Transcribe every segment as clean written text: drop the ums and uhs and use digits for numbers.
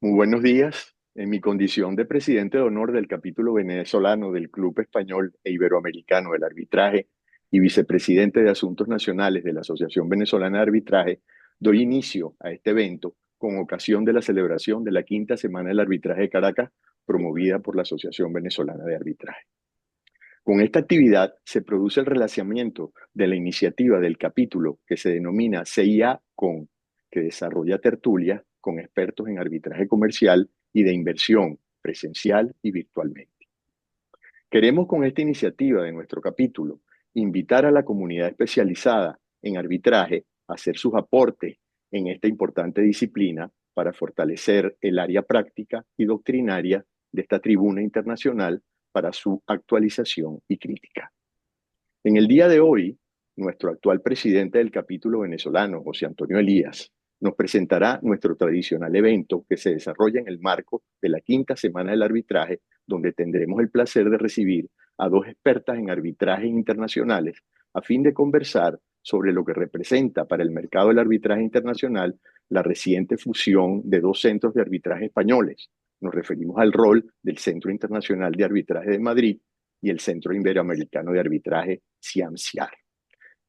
Muy buenos días. En mi condición de presidente de honor del capítulo venezolano del Club Español e Iberoamericano del Arbitraje y vicepresidente de Asuntos Nacionales de la Asociación Venezolana de Arbitraje, doy inicio a este evento con ocasión de la celebración de la quinta Semana del Arbitraje de Caracas, promovida por la Asociación Venezolana de Arbitraje. Con esta actividad se produce el relacionamiento de la iniciativa del capítulo que se denomina CIA con, que desarrolla tertulias con expertos en arbitraje comercial y de inversión presencial y virtualmente. Queremos con esta iniciativa de nuestro capítulo invitar a la comunidad especializada en arbitraje a hacer sus aportes en esta importante disciplina para fortalecer el área práctica y doctrinaria de esta tribuna internacional para su actualización y crítica. En el día de hoy, nuestro actual presidente del capítulo venezolano, José Antonio Elías, nos presentará nuestro tradicional evento que se desarrolla en el marco de la quinta semana del arbitraje, donde tendremos el placer de recibir a dos expertas en arbitrajes internacionales a fin de conversar sobre lo que representa para el mercado del arbitraje internacional la reciente fusión de dos centros de arbitraje españoles. Nos referimos al rol del Centro Internacional de Arbitraje de Madrid y el Centro Iberoamericano de Arbitraje, CIAMSIAR.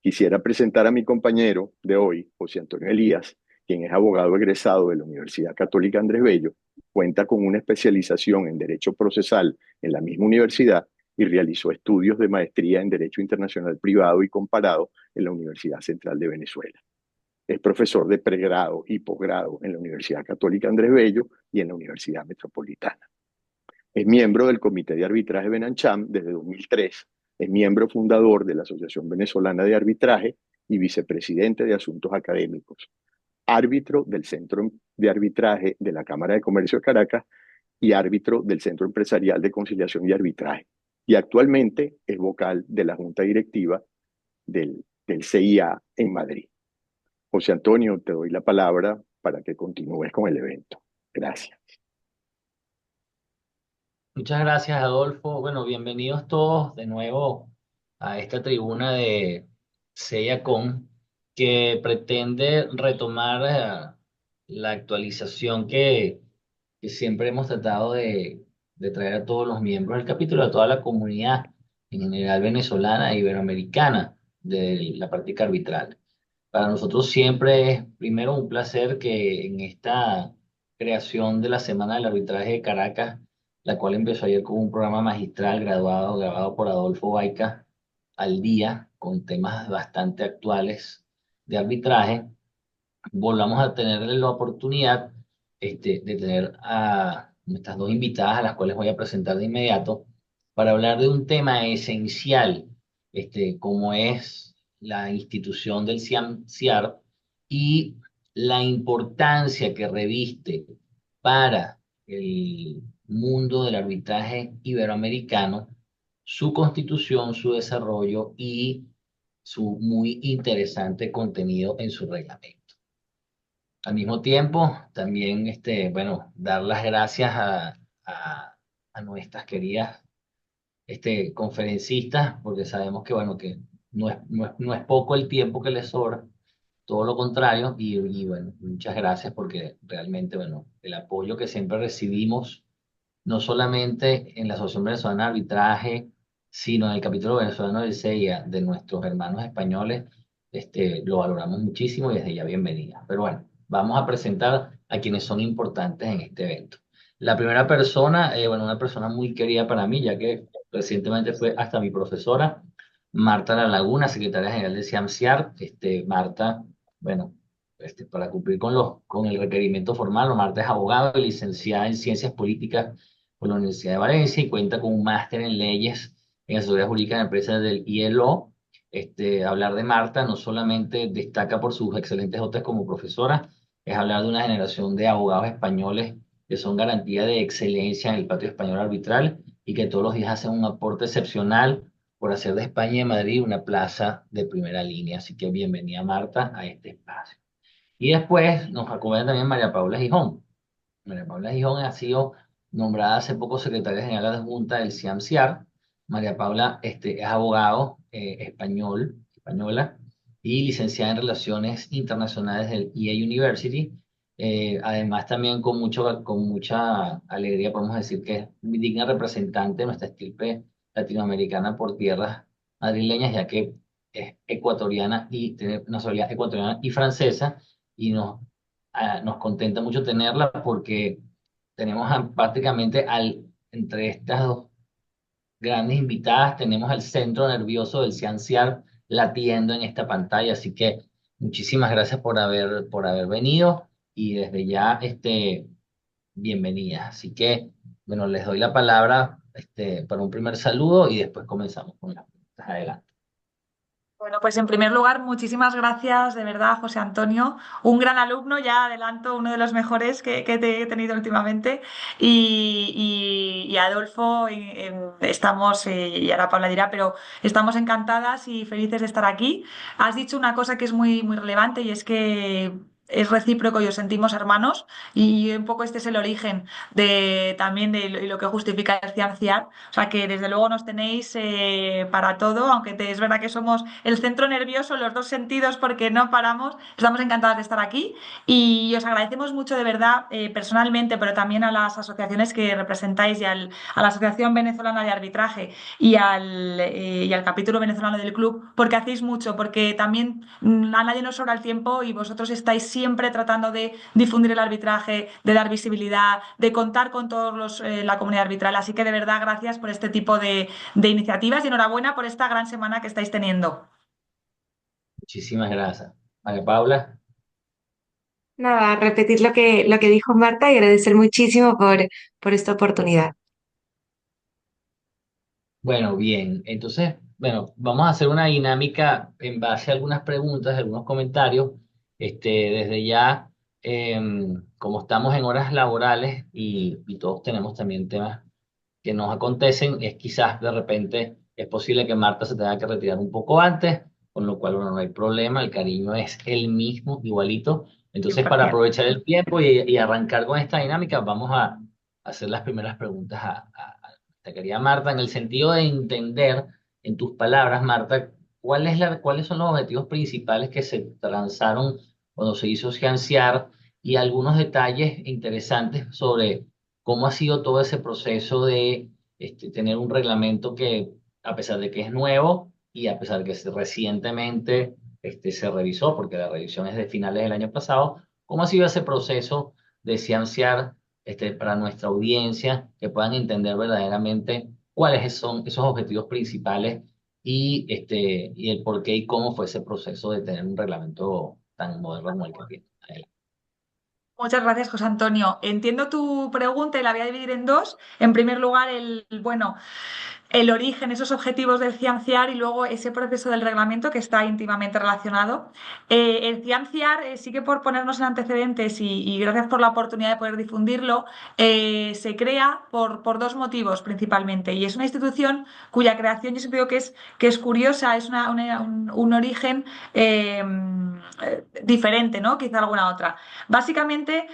Quisiera presentar a mi compañero de hoy, José Antonio Elías, quien es abogado egresado de la Universidad Católica Andrés Bello, cuenta con una especialización en Derecho Procesal en la misma universidad y realizó estudios de maestría en Derecho Internacional Privado y Comparado en la Universidad Central de Venezuela. Es profesor de pregrado y posgrado en la Universidad Católica Andrés Bello y en la Universidad Metropolitana. Es miembro del Comité de Arbitraje Benancham desde 2003. Es miembro fundador de la Asociación Venezolana de Arbitraje y vicepresidente de Asuntos Académicos. Árbitro del Centro de Arbitraje de la Cámara de Comercio de Caracas y árbitro del Centro Empresarial de Conciliación y Arbitraje. Y actualmente es vocal de la Junta Directiva del CIA en Madrid. José Antonio, te doy la palabra para que continúes con el evento. Gracias. Muchas gracias, Adolfo. Bueno, bienvenidos todos de nuevo a esta tribuna de SellaCon que pretende retomar la actualización que siempre hemos tratado de traer a todos los miembros del capítulo, a toda la comunidad en general venezolana e iberoamericana de la práctica arbitral. Para nosotros siempre es primero un placer que en esta creación de la Semana del Arbitraje de Caracas, la cual empezó ayer con un programa magistral grabado por Adolfo Baica al día, con temas bastante actuales de arbitraje, volvamos a tener la oportunidad de tener a nuestras dos invitadas, a las cuales voy a presentar de inmediato, para hablar de un tema esencial, como es la institución del CIAR y la importancia que reviste para el mundo del arbitraje iberoamericano, su constitución, su desarrollo y su muy interesante contenido en su reglamento. Al mismo tiempo, también, bueno, dar las gracias a nuestras queridas, conferencistas, porque sabemos que, bueno, que no es poco el tiempo que les sobra, todo lo contrario, y bueno, muchas gracias porque realmente, bueno, el apoyo que siempre recibimos, no solamente en la Asociación Venezolana de Arbitraje, sino en el capítulo venezolano del CIA, de nuestros hermanos españoles, lo valoramos muchísimo y desde ya bienvenida. Pero bueno, vamos a presentar a quienes son importantes en este evento. La primera persona, bueno, una persona muy querida para mí, ya que recientemente fue hasta mi profesora, Marta La Laguna, secretaria general de CIAMSIAR. Marta, bueno, para cumplir con el requerimiento formal, Marta es abogada y licenciada en Ciencias Políticas por la Universidad de Valencia y cuenta con un máster en leyes en asesoría jurídica de empresas del ILO. Hablar de Marta no solamente destaca por sus excelentes dotes como profesora, es hablar de una generación de abogados españoles que son garantía de excelencia en el patio español arbitral y que todos los días hacen un aporte excepcional por hacer de España y de Madrid una plaza de primera línea. Así que bienvenida, Marta, a este espacio. Y después nos acompaña también María Paula Gijón. María Paula Gijón ha sido nombrada hace poco secretaria general de la Junta del CIAMSIAR. María Paula es abogado española y licenciada en Relaciones Internacionales del EA University. Además, también con mucha alegría podemos decir que es digna representante de nuestra estirpe latinoamericana por tierras madrileñas, ya que es ecuatoriana y tiene nacionalidad ecuatoriana y francesa, y nos contenta mucho tenerla porque tenemos prácticamente entre estas dos grandes invitadas, tenemos el centro nervioso del Cianciar latiendo en esta pantalla, así que muchísimas gracias por haber venido y desde ya, bienvenidas. Así que, bueno, les doy la palabra, para un primer saludo y después comenzamos con las preguntas. Adelante. Bueno, pues en primer lugar, muchísimas gracias de verdad, José Antonio. Un gran alumno, ya adelanto, uno de los mejores que te he tenido últimamente. Y Adolfo, estamos, y ahora Paula dirá, pero estamos encantadas y felices de estar aquí. Has dicho una cosa que es muy, muy relevante y es que es recíproco y os sentimos hermanos. Y un poco este es el origen también de lo que justifica el cienciar. O sea que desde luego nos tenéis para todo, aunque es verdad que somos el centro nervioso, los dos sentidos, porque no paramos. Estamos encantadas de estar aquí y os agradecemos mucho de verdad, personalmente, pero también a las asociaciones que representáis a la Asociación Venezolana de Arbitraje y al capítulo venezolano del club, porque hacéis mucho, porque también a nadie nos sobra el tiempo y vosotros estáis siempre tratando de difundir el arbitraje, de dar visibilidad, de contar con todos la comunidad arbitral. Así que de verdad, gracias por este tipo de iniciativas y enhorabuena por esta gran semana que estáis teniendo. Muchísimas gracias. María Paula. Nada, repetir lo que dijo Marta y agradecer muchísimo por esta oportunidad. Bueno, bien. Entonces, bueno, vamos a hacer una dinámica en base a algunas preguntas, algunos comentarios. Desde ya, como estamos en horas laborales y todos tenemos también temas que nos acontecen, es quizás de repente es posible que Marta se tenga que retirar un poco antes, con lo cual, bueno, no hay problema, el cariño es el mismo, igualito. Entonces, para 100%. aprovechar el tiempo y arrancar con esta dinámica, vamos a hacer las primeras preguntas a nuestra querida Marta, en el sentido de entender, en tus palabras, Marta, cuáles son los objetivos principales que se transaron cuando se hizo Cianciar y algunos detalles interesantes sobre cómo ha sido todo ese proceso de tener un reglamento que, a pesar de que es nuevo y a pesar de que recientemente se revisó, porque la revisión es de finales del año pasado, cómo ha sido ese proceso de cienciar, para nuestra audiencia, que puedan entender verdaderamente cuáles son esos objetivos principales y el por qué y cómo fue ese proceso de tener un reglamento tan moderno como el que tiene. Muchas gracias, José Antonio. Entiendo tu pregunta y la voy a dividir en dos. En primer lugar, bueno, el origen, esos objetivos del Cianciar y luego ese proceso del reglamento que está íntimamente relacionado. El Cianciar, sí que por ponernos en antecedentes y gracias por la oportunidad de poder difundirlo, se crea por dos motivos principalmente y es una institución cuya creación yo siempre digo que es curiosa, es un origen diferente, ¿no? Quizá alguna otra. Básicamente,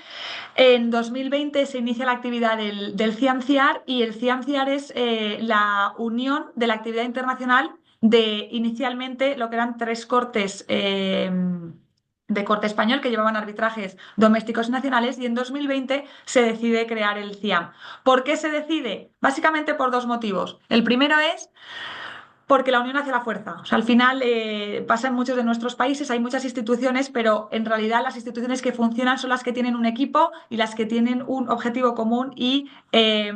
en 2020 se inicia la actividad del CIANCIAR y el CIANCIAR es la unión de la actividad internacional de inicialmente lo que eran tres cortes de corte español que llevaban arbitrajes domésticos y nacionales y en 2020 se decide crear el CIAM. ¿Por qué se decide? Básicamente por dos motivos. El primero es porque la unión hace la fuerza. O sea, al final pasa en muchos de nuestros países, hay muchas instituciones, pero en realidad las instituciones que funcionan son las que tienen un equipo y las que tienen un objetivo común y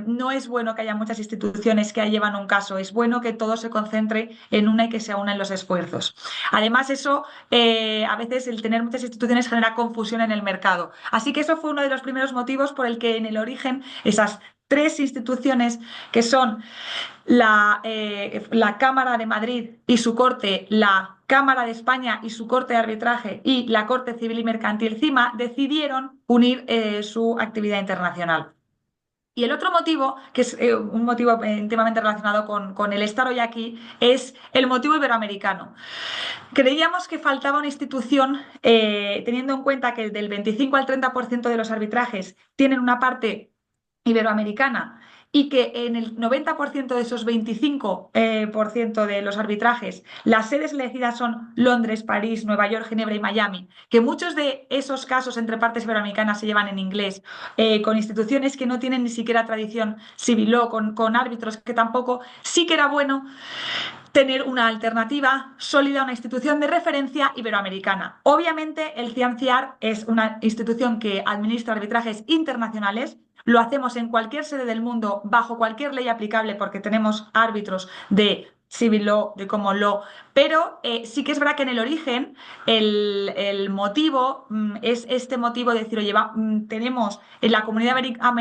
no es bueno que haya muchas instituciones que llevan un caso, es bueno que todo se concentre en una y que se unan los esfuerzos. Además, eso a veces el tener muchas instituciones genera confusión en el mercado. Así que eso fue uno de los primeros motivos por el que en el origen esas tres instituciones que son la Cámara de Madrid y su corte, la Cámara de España y su corte de arbitraje y la Corte Civil y Mercantil CIMA decidieron unir su actividad internacional. Y el otro motivo, que es un motivo íntimamente relacionado con el estar hoy aquí, es el motivo iberoamericano. Creíamos que faltaba una institución, teniendo en cuenta que del 25 al 30% de los arbitrajes tienen una parte iberoamericana y que en el 90% de esos 25% de los arbitrajes, las sedes elegidas son Londres, París, Nueva York, Ginebra y Miami, que muchos de esos casos entre partes iberoamericanas se llevan en inglés, con instituciones que no tienen ni siquiera tradición civil law, con árbitros que tampoco, sí que era bueno tener una alternativa sólida, una institución de referencia iberoamericana. Obviamente, el CIAMCIAR es una institución que administra arbitrajes internacionales. Lo hacemos en cualquier sede del mundo, bajo cualquier ley aplicable, porque tenemos árbitros de civil law, de common law, pero sí que es verdad que en el origen el motivo es este motivo de decir, oye, tenemos en la comunidad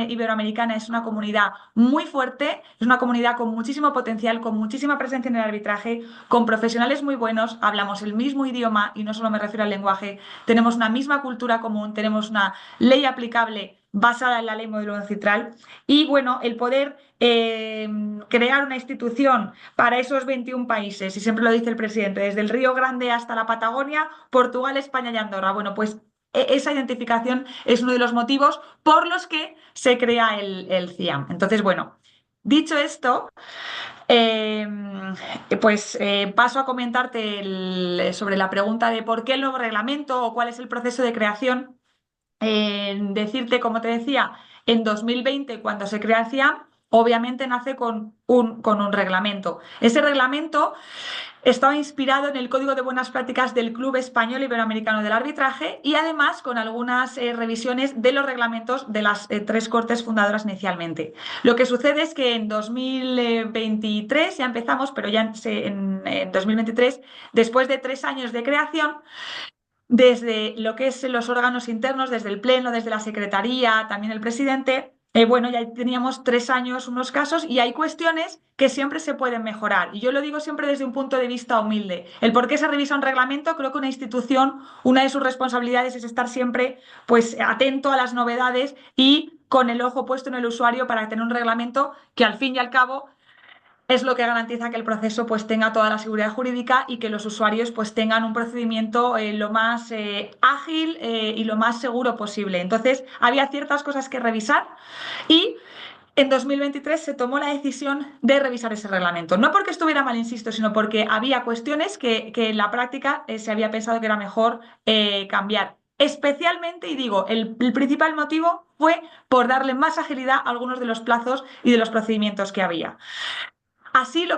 iberoamericana, es una comunidad muy fuerte, es una comunidad con muchísimo potencial, con muchísima presencia en el arbitraje, con profesionales muy buenos, hablamos el mismo idioma y no solo me refiero al lenguaje, tenemos una misma cultura común, tenemos una ley aplicable basada en la ley modelo ancestral y bueno, el poder crear una institución para esos 21 países, y siempre lo dice el presidente, desde el Río Grande hasta la Patagonia, Portugal, España y Andorra. Bueno, pues esa identificación es uno de los motivos por los que se crea el CIAM. Entonces, bueno, dicho esto, eh, paso a comentarte sobre la pregunta de por qué el nuevo reglamento o cuál es el proceso de creación. Decirte, como te decía, en 2020, cuando se crea el CIAM, obviamente nace con un reglamento. Ese reglamento estaba inspirado en el Código de Buenas Prácticas del Club Español Iberoamericano del Arbitraje y además con algunas revisiones de los reglamentos de las tres cortes fundadoras inicialmente. Lo que sucede es que en 2023 ya empezamos, pero ya en 2023, después de 3 años de creación, desde lo que es los órganos internos, desde el Pleno, desde la Secretaría, también el presidente, bueno, ya teníamos 3 años unos casos y hay cuestiones que siempre se pueden mejorar. Y yo lo digo siempre desde un punto de vista humilde. El por qué se revisa un reglamento, creo que una institución, una de sus responsabilidades es estar siempre pues, atento a las novedades y con el ojo puesto en el usuario para tener un reglamento que al fin y al cabo es lo que garantiza que el proceso pues tenga toda la seguridad jurídica y que los usuarios pues tengan un procedimiento lo más ágil y lo más seguro posible. Entonces, había ciertas cosas que revisar y en 2023 se tomó la decisión de revisar ese reglamento. No porque estuviera mal, insisto, sino porque había cuestiones que en la práctica se había pensado que era mejor cambiar. Especialmente, y digo, el principal motivo fue por darle más agilidad a algunos de los plazos y de los procedimientos que había. Así el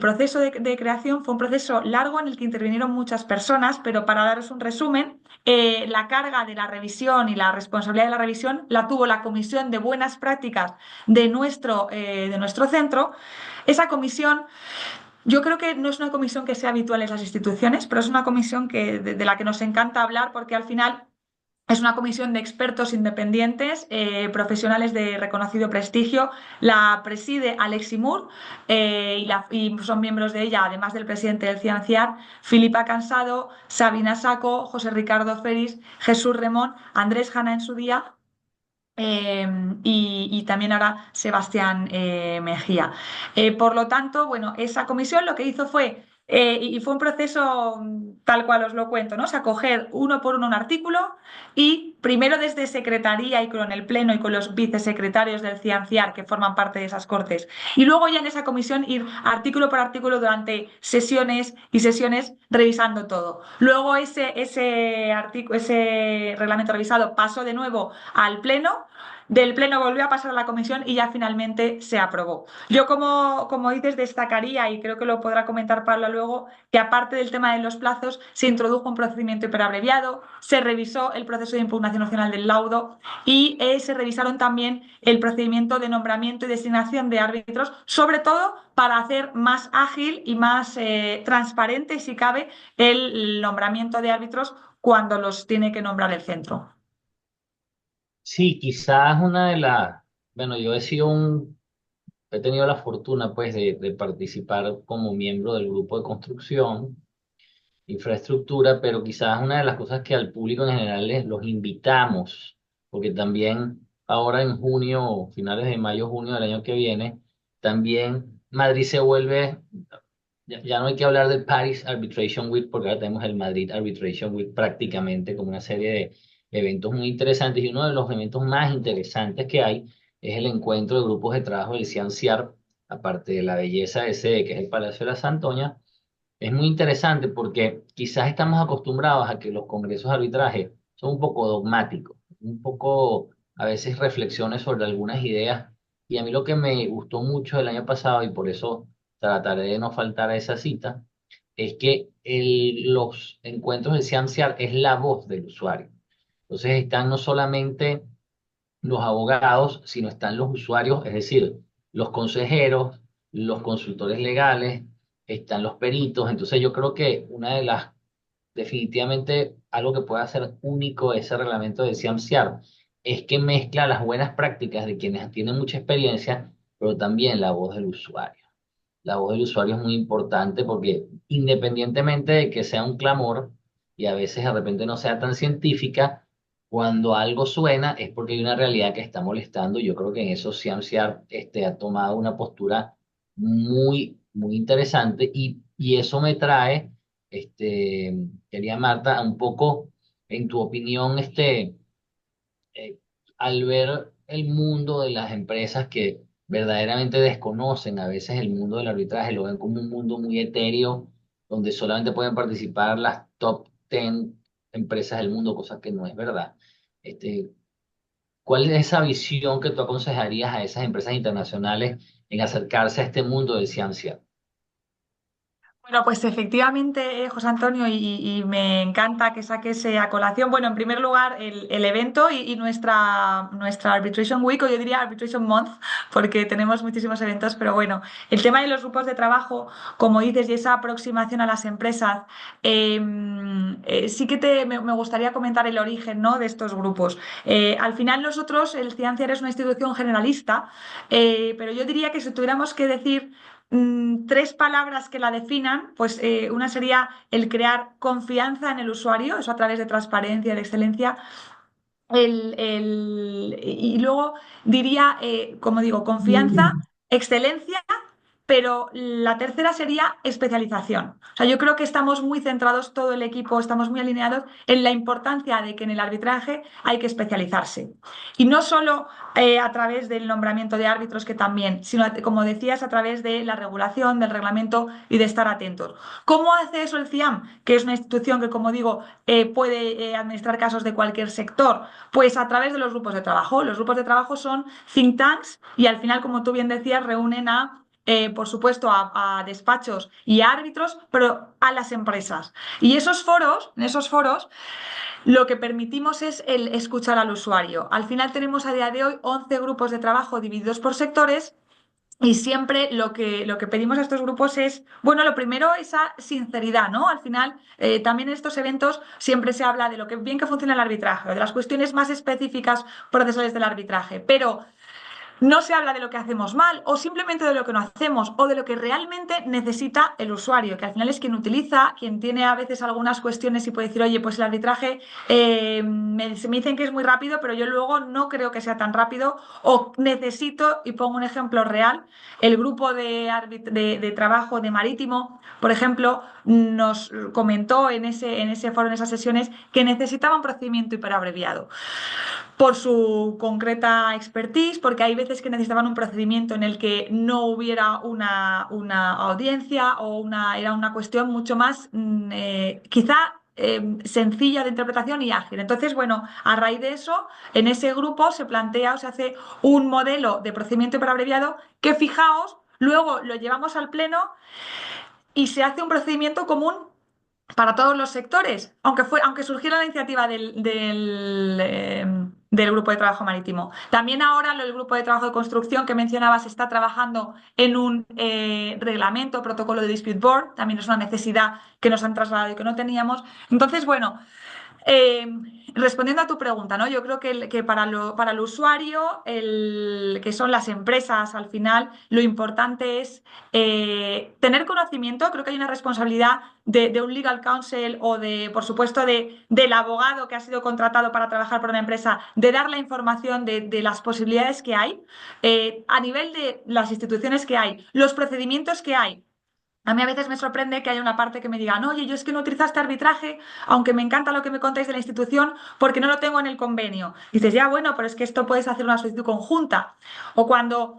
proceso de creación fue un proceso largo en el que intervinieron muchas personas, pero para daros un resumen, la carga de la revisión y la responsabilidad de la revisión la tuvo la Comisión de Buenas Prácticas de nuestro centro. Esa comisión, yo creo que no es una comisión que sea habitual en las instituciones, pero es una comisión de la que nos encanta hablar porque al final es una comisión de expertos independientes, profesionales de reconocido prestigio. La preside Alexi Moore y son miembros de ella, además del presidente del CIANCIAR, Filipa Cansado, Sabina Saco, José Ricardo Feris, Jesús Remón, Andrés Jana en su día. Y también ahora Sebastián Mejía. Por lo tanto, bueno, esa comisión lo que hizo fue, y fue un proceso tal cual os lo cuento, ¿no? O sea, coger uno por uno un artículo y primero desde Secretaría y con el Pleno y con los vicesecretarios del CIANCIAR que forman parte de esas cortes. Y luego ya en esa comisión ir artículo por artículo durante sesiones y sesiones revisando todo. Luego ese reglamento revisado pasó de nuevo al Pleno. Del Pleno volvió a pasar a la comisión y ya finalmente se aprobó. Yo, como dices, destacaría, y creo que lo podrá comentar Pablo luego, que aparte del tema de los plazos, se introdujo un procedimiento hiperabreviado, se revisó el proceso de impugnación nacional del laudo y se revisaron también el procedimiento de nombramiento y designación de árbitros, sobre todo para hacer más ágil y más transparente, si cabe, el nombramiento de árbitros cuando los tiene que nombrar el centro. Sí, quizás una de las, bueno, he tenido la fortuna pues de participar como miembro del grupo de construcción, infraestructura, pero quizás una de las cosas que al público en general los invitamos, porque también ahora en junio, finales de mayo, junio del año que viene, también Madrid se vuelve, ya no hay que hablar del Paris Arbitration Week, porque ahora tenemos el Madrid Arbitration Week prácticamente como una serie de eventos muy interesantes y uno de los eventos más interesantes que hay es el encuentro de grupos de trabajo del CIANCIAR, aparte de la belleza de sede, que es el Palacio de la Santoña. Es muy interesante porque quizás estamos acostumbrados a que los congresos de arbitraje son un poco dogmáticos, un poco a veces reflexiones sobre algunas ideas. Y a mí lo que me gustó mucho el año pasado, y por eso trataré de no faltar a esa cita, es que los encuentros del CIANCIAR es la voz del usuario. Entonces están no solamente los abogados, sino están los usuarios, es decir, los consejeros, los consultores legales, están los peritos. Entonces yo creo que una de las, definitivamente algo que puede hacer único ese reglamento de CIAMSIAR es que mezcla las buenas prácticas de quienes tienen mucha experiencia, pero también la voz del usuario. La voz del usuario es muy importante porque independientemente de que sea un clamor y a veces de repente no sea tan científica, cuando algo suena es porque hay una realidad que está molestando. Yo creo que en eso Ciamciar ha tomado una postura muy, muy interesante y eso me trae, quería Marta, un poco en tu opinión, eh, al ver el mundo de las empresas que verdaderamente desconocen a veces el mundo del arbitraje, lo ven como un mundo muy etéreo, donde solamente pueden participar las top 10 empresas del mundo, cosa que no es verdad. Este, ¿Cuál es esa visión que tú aconsejarías a esas empresas internacionales en acercarse a este mundo del ciencia? Bueno, pues efectivamente, José Antonio, y me encanta que saques a colación. Bueno, en primer lugar, el evento y nuestra Arbitration Week, o yo diría Arbitration Month, porque tenemos muchísimos eventos, pero bueno, el tema de los grupos de trabajo, como dices, y esa aproximación a las empresas, sí que me gustaría comentar el origen, ¿no?, de estos grupos. Al final nosotros, el Cianciar es una institución generalista, pero yo diría que si tuviéramos que decir tres palabras que la definan, pues una sería el crear confianza en el usuario, eso a través de transparencia, de excelencia. Y luego diría, como digo, confianza, excelencia, pero la tercera sería especialización. O sea, yo creo que estamos muy centrados, todo el equipo, estamos muy alineados en la importancia de que en el arbitraje hay que especializarse. Y no solo a través del nombramiento de árbitros, que también, sino, como decías, a través de la regulación, del reglamento y de estar atentos. ¿Cómo hace eso el CIAM? Que es una institución que, como digo, puede administrar casos de cualquier sector. Pues a través de los grupos de trabajo. Los grupos de trabajo son think tanks y al final, como tú bien decías, reúnen por supuesto, a despachos y a árbitros, pero a las empresas. Y en esos foros, lo que permitimos es el escuchar al usuario. Al final tenemos a día de hoy 11 grupos de trabajo divididos por sectores. Y siempre lo que pedimos a estos grupos es, bueno, lo primero, esa sinceridad, ¿no? Al final, también en estos eventos siempre se habla de lo que bien que funciona el arbitraje, de las cuestiones más específicas procesales del arbitraje, pero no se habla de lo que hacemos mal o simplemente de lo que no hacemos o de lo que realmente necesita el usuario, que al final es quien utiliza, quien tiene a veces algunas cuestiones y puede decir, oye, pues el arbitraje me dicen que es muy rápido, pero yo luego no creo que sea tan rápido o necesito, y pongo un ejemplo real, el grupo de trabajo de Marítimo, por ejemplo, nos comentó en ese foro, en esas sesiones, que necesitaba un procedimiento hiperabreviado por su concreta expertise, porque hay veces que necesitaban un procedimiento en el que no hubiera una audiencia o era una cuestión mucho más quizá sencilla de interpretación y ágil. Entonces, bueno, a raíz de eso, en ese grupo se plantea o se hace un modelo de procedimiento para abreviado que, fijaos, luego lo llevamos al pleno y se hace un procedimiento común para todos los sectores, aunque surgiera la iniciativa del grupo de trabajo marítimo. También ahora el grupo de trabajo de construcción que mencionabas está trabajando en un reglamento, protocolo de dispute board, también es una necesidad que nos han trasladado y que no teníamos. Entonces, bueno, eh, respondiendo a tu pregunta, ¿no? Yo creo que para el usuario, que son las empresas al final, lo importante es tener conocimiento. Creo que hay una responsabilidad de un legal counsel o por supuesto, del abogado que ha sido contratado para trabajar por una empresa, de dar la información de las posibilidades que hay a nivel de las instituciones que hay, los procedimientos que hay. A mí a veces me sorprende que haya una parte que me digan, oye, yo es que no utilizaste arbitraje, aunque me encanta lo que me contáis de la institución, porque no lo tengo en el convenio. Y dices, ya, bueno, pero es que esto puedes hacer una solicitud conjunta. O cuando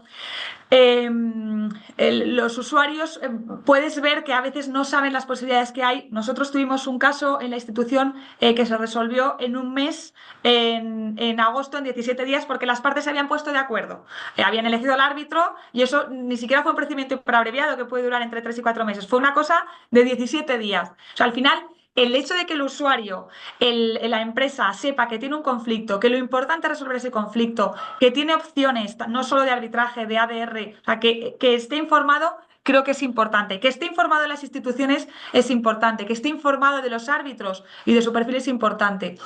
eh, los usuarios puedes ver que a veces no saben las posibilidades que hay. Nosotros tuvimos un caso en la institución que se resolvió en un mes, en agosto, en 17 días, porque las partes se habían puesto de acuerdo. Habían elegido al árbitro y eso ni siquiera fue un procedimiento abreviado que puede durar entre 3 y 4 meses. Fue una cosa de 17 días. O sea, al final, el hecho de que el usuario, la empresa, sepa que tiene un conflicto, que lo importante es resolver ese conflicto, que tiene opciones, no solo de arbitraje, de ADR, o sea, que esté informado, creo que es importante. Que esté informado de las instituciones es importante. Que esté informado de los árbitros y de su perfil es importante.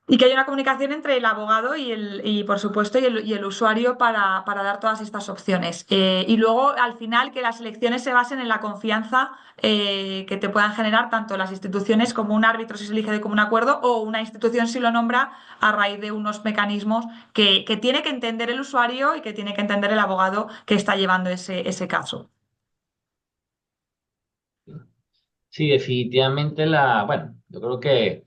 Y que haya una comunicación entre el abogado y por supuesto, y el usuario para dar todas estas opciones. Y luego, al final, que las elecciones se basen en la confianza que te puedan generar tanto las instituciones como un árbitro si se elige de común acuerdo o una institución si lo nombra a raíz de unos mecanismos que tiene que entender el usuario y que tiene que entender el abogado que está llevando ese caso. Sí, definitivamente bueno, yo creo que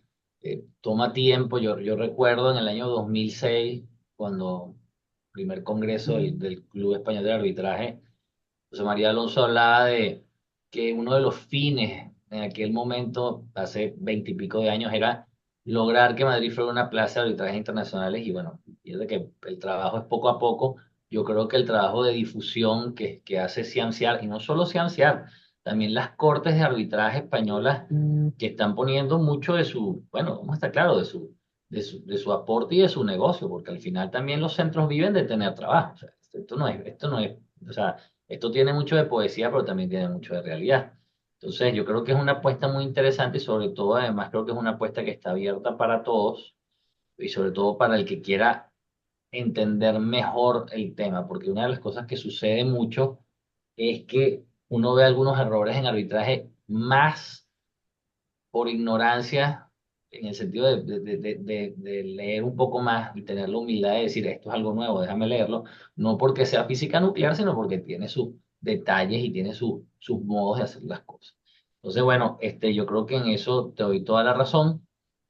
toma tiempo. Yo recuerdo en el año 2006, cuando el primer congreso del Club Español de Arbitraje, José María Alonso hablaba de que uno de los fines en aquel momento, hace 20 y pico de años, era lograr que Madrid fuera una plaza de arbitrajes internacionales. Y bueno, fíjate que el trabajo es poco a poco. Yo creo que el trabajo de difusión que hace Cianciar, y no solo Cianciar, también las cortes de arbitraje españolas, que están poniendo mucho de su, bueno, vamos a estar claro, de su aporte y de su negocio, porque al final también los centros viven de tener trabajo. O sea, esto no es, o sea, esto tiene mucho de poesía, pero también tiene mucho de realidad. Entonces, yo creo que es una apuesta muy interesante y sobre todo, además, creo que es una apuesta que está abierta para todos y sobre todo para el que quiera entender mejor el tema, porque una de las cosas que sucede mucho es que uno ve algunos errores en arbitraje más por ignorancia, en el sentido de leer un poco más y tener la humildad de decir, esto es algo nuevo, déjame leerlo, no porque sea física nuclear, sino porque tiene sus detalles y tiene sus modos de hacer las cosas. Entonces, bueno, yo creo que en eso te doy toda la razón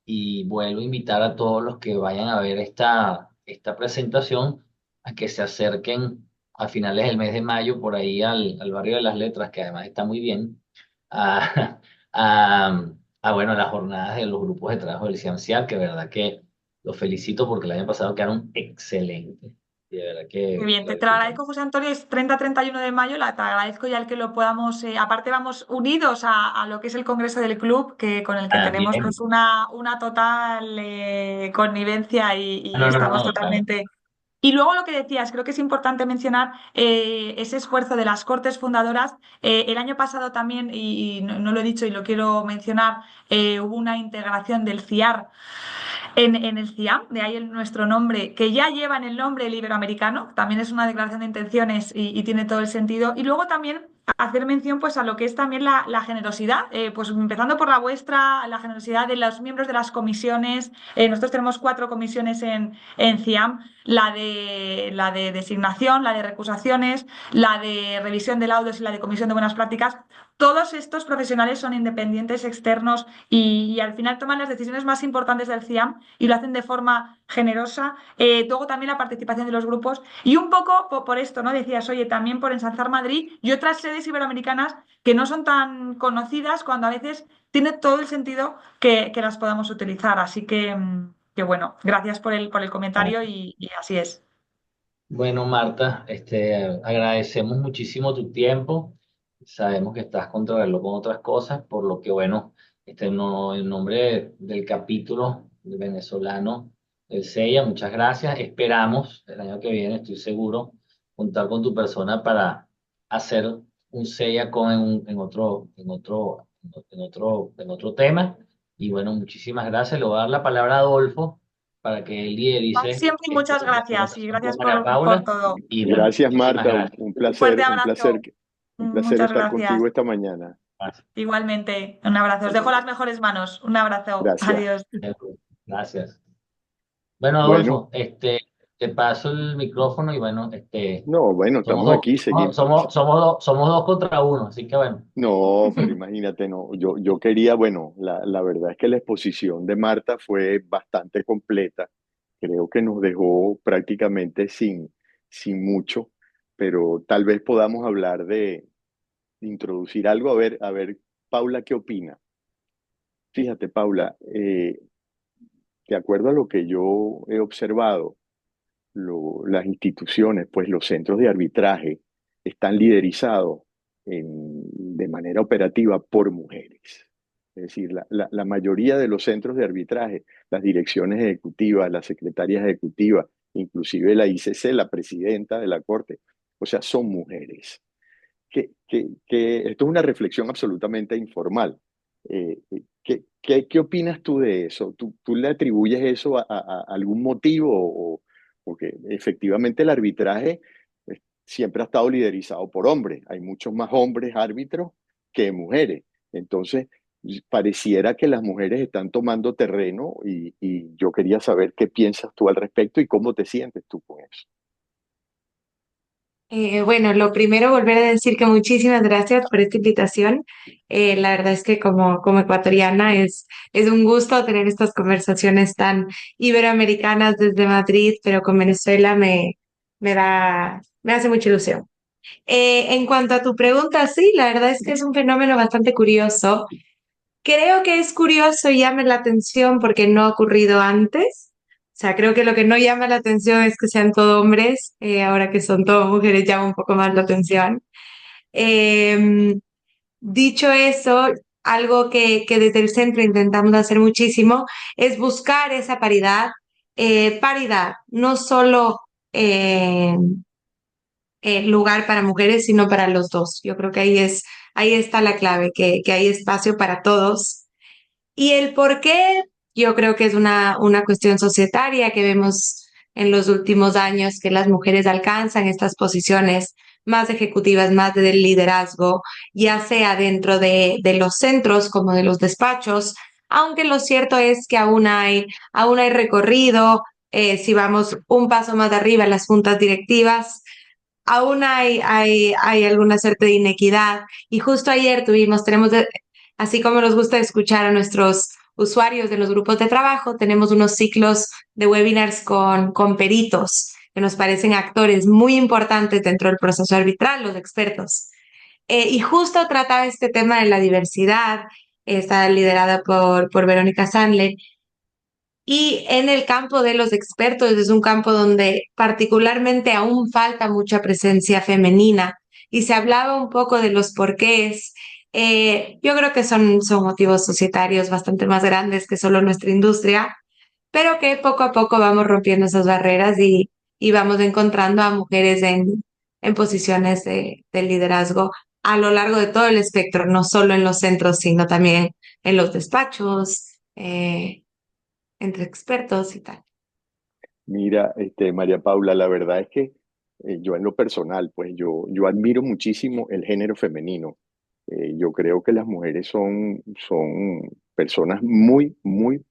y vuelvo a invitar a todos los que vayan a ver esta presentación a que se acerquen a finales del mes de mayo por ahí al barrio de las Letras, que además está muy bien, a, a, bueno, las jornadas de los grupos de trabajo del Ciencial, que de verdad que los felicito porque el año pasado quedaron excelentes. Y de verdad Muy que bien, lo te lo disfrutamos. agradezco, José Antonio. Es 30-31 de mayo, te agradezco ya el que lo podamos, aparte vamos unidos a lo que es el Congreso del Club, con el que Ah, tenemos bien. pues una total connivencia y No, no, no, estamos no, claro. totalmente. Y luego lo que decías, creo que es importante mencionar ese esfuerzo de las Cortes Fundadoras. El año pasado también, y no lo he dicho y lo quiero mencionar, hubo una integración del CIAR en el CIAM, de ahí nuestro nombre, que ya lleva en el nombre el iberoamericano, también es una declaración de intenciones y tiene todo el sentido. Y luego también hacer mención pues a lo que es también la generosidad, pues empezando por la vuestra, la generosidad de los miembros de las comisiones. Nosotros tenemos 4 comisiones en CIAM, la de designación, la de recusaciones, la de revisión de laudos y la de comisión de buenas prácticas. Todos estos profesionales son independientes, externos y al final toman las decisiones más importantes del CIAM y lo hacen de forma generosa. Luego también la participación de los grupos y un poco por esto, ¿no? Decías, oye, también por ensalzar Madrid y otras sedes iberoamericanas que no son tan conocidas cuando a veces tiene todo el sentido que las podamos utilizar. Así que bueno, gracias por el comentario y así es. Bueno, Marta, agradecemos muchísimo tu tiempo. Sabemos que estás contrarreloj con otras cosas, por lo que, bueno, no, en nombre del capítulo venezolano del CEIA, muchas gracias. Esperamos el año que viene, estoy seguro, contar con tu persona para hacer un CEIA en otro tema. Y bueno, muchísimas gracias. Le voy a dar la palabra a Adolfo para que él liderice Siempre y muchas la gracias y presentación con gracias María por Paula. todo. Y bueno, Gracias, muchísimas Marta. gracias. Un Fuerte placer, abrazo. un placer Muchas estar gracias. contigo esta mañana. Igualmente, un abrazo. Os dejo las mejores manos. Un abrazo. Gracias. Adiós. Gracias. Bueno, Bueno, Adolfo, te paso el micrófono y bueno, No, bueno, somos estamos dos, aquí, seguimos. somos dos contra uno, así que bueno. No, pero imagínate, no, yo quería, bueno, la verdad es que la exposición de Marta fue bastante completa. Creo que nos dejó prácticamente sin mucho, pero tal vez podamos hablar de introducir algo. A ver, Paula, ¿qué opina? Fíjate, Paula, de acuerdo a lo que yo he observado, las instituciones, pues los centros de arbitraje están liderizados de manera operativa por mujeres. Es decir, la mayoría de los centros de arbitraje, las direcciones ejecutivas, las secretarias ejecutivas, inclusive la ICC, la presidenta de la Corte, o sea, son mujeres. Esto es una reflexión absolutamente informal. ¿Qué opinas tú de eso? ¿Tú le atribuyes eso a algún motivo? Porque efectivamente el arbitraje siempre ha estado liderizado por hombres. Hay muchos más hombres árbitros que mujeres. Entonces, pareciera que las mujeres están tomando terreno y yo quería saber qué piensas tú al respecto y cómo te sientes tú con eso. Bueno, lo primero, volver a decir que muchísimas gracias por esta invitación. La verdad es que como ecuatoriana es un gusto tener estas conversaciones tan iberoamericanas desde Madrid, pero con Venezuela me hace mucha ilusión. En cuanto a tu pregunta, sí, la verdad es que es un fenómeno bastante curioso. Creo que es curioso y llama la atención porque no ha ocurrido antes. O sea, creo que lo que no llama la atención es que sean todos hombres, ahora que son todas mujeres llama un poco más la atención. Eh, Dicho eso, algo que desde el centro intentamos hacer muchísimo es buscar esa paridad, no solo eh, lugar para mujeres, sino para los dos. Yo creo que ahí está la clave, que hay espacio para todos. Y el por qué, yo creo que es una cuestión societaria que vemos en los últimos años que las mujeres alcanzan estas posiciones más ejecutivas, más de liderazgo, ya sea dentro de los centros como de los despachos, aunque lo cierto es que aún hay recorrido. Si vamos un paso más arriba en las juntas directivas, aún hay alguna suerte de inequidad. Y justo ayer así como nos gusta escuchar a nuestros usuarios de los grupos de trabajo, tenemos unos ciclos de webinars con peritos que nos parecen actores muy importantes dentro del proceso arbitral, los expertos. Y justo trataba este tema de la diversidad, está liderada por Verónica Sandler, y en el campo de los expertos es un campo donde particularmente aún falta mucha presencia femenina y se hablaba un poco de los porqués. Yo creo que son motivos societarios bastante más grandes que solo nuestra industria, pero que poco a poco vamos rompiendo esas barreras y vamos encontrando a mujeres en posiciones de liderazgo a lo largo de todo el espectro, no solo en los centros, sino también en los despachos. Entre expertos y tal. Mira, María Paula, la verdad es que yo en lo personal, pues yo admiro muchísimo el género femenino. Yo creo que las mujeres son personas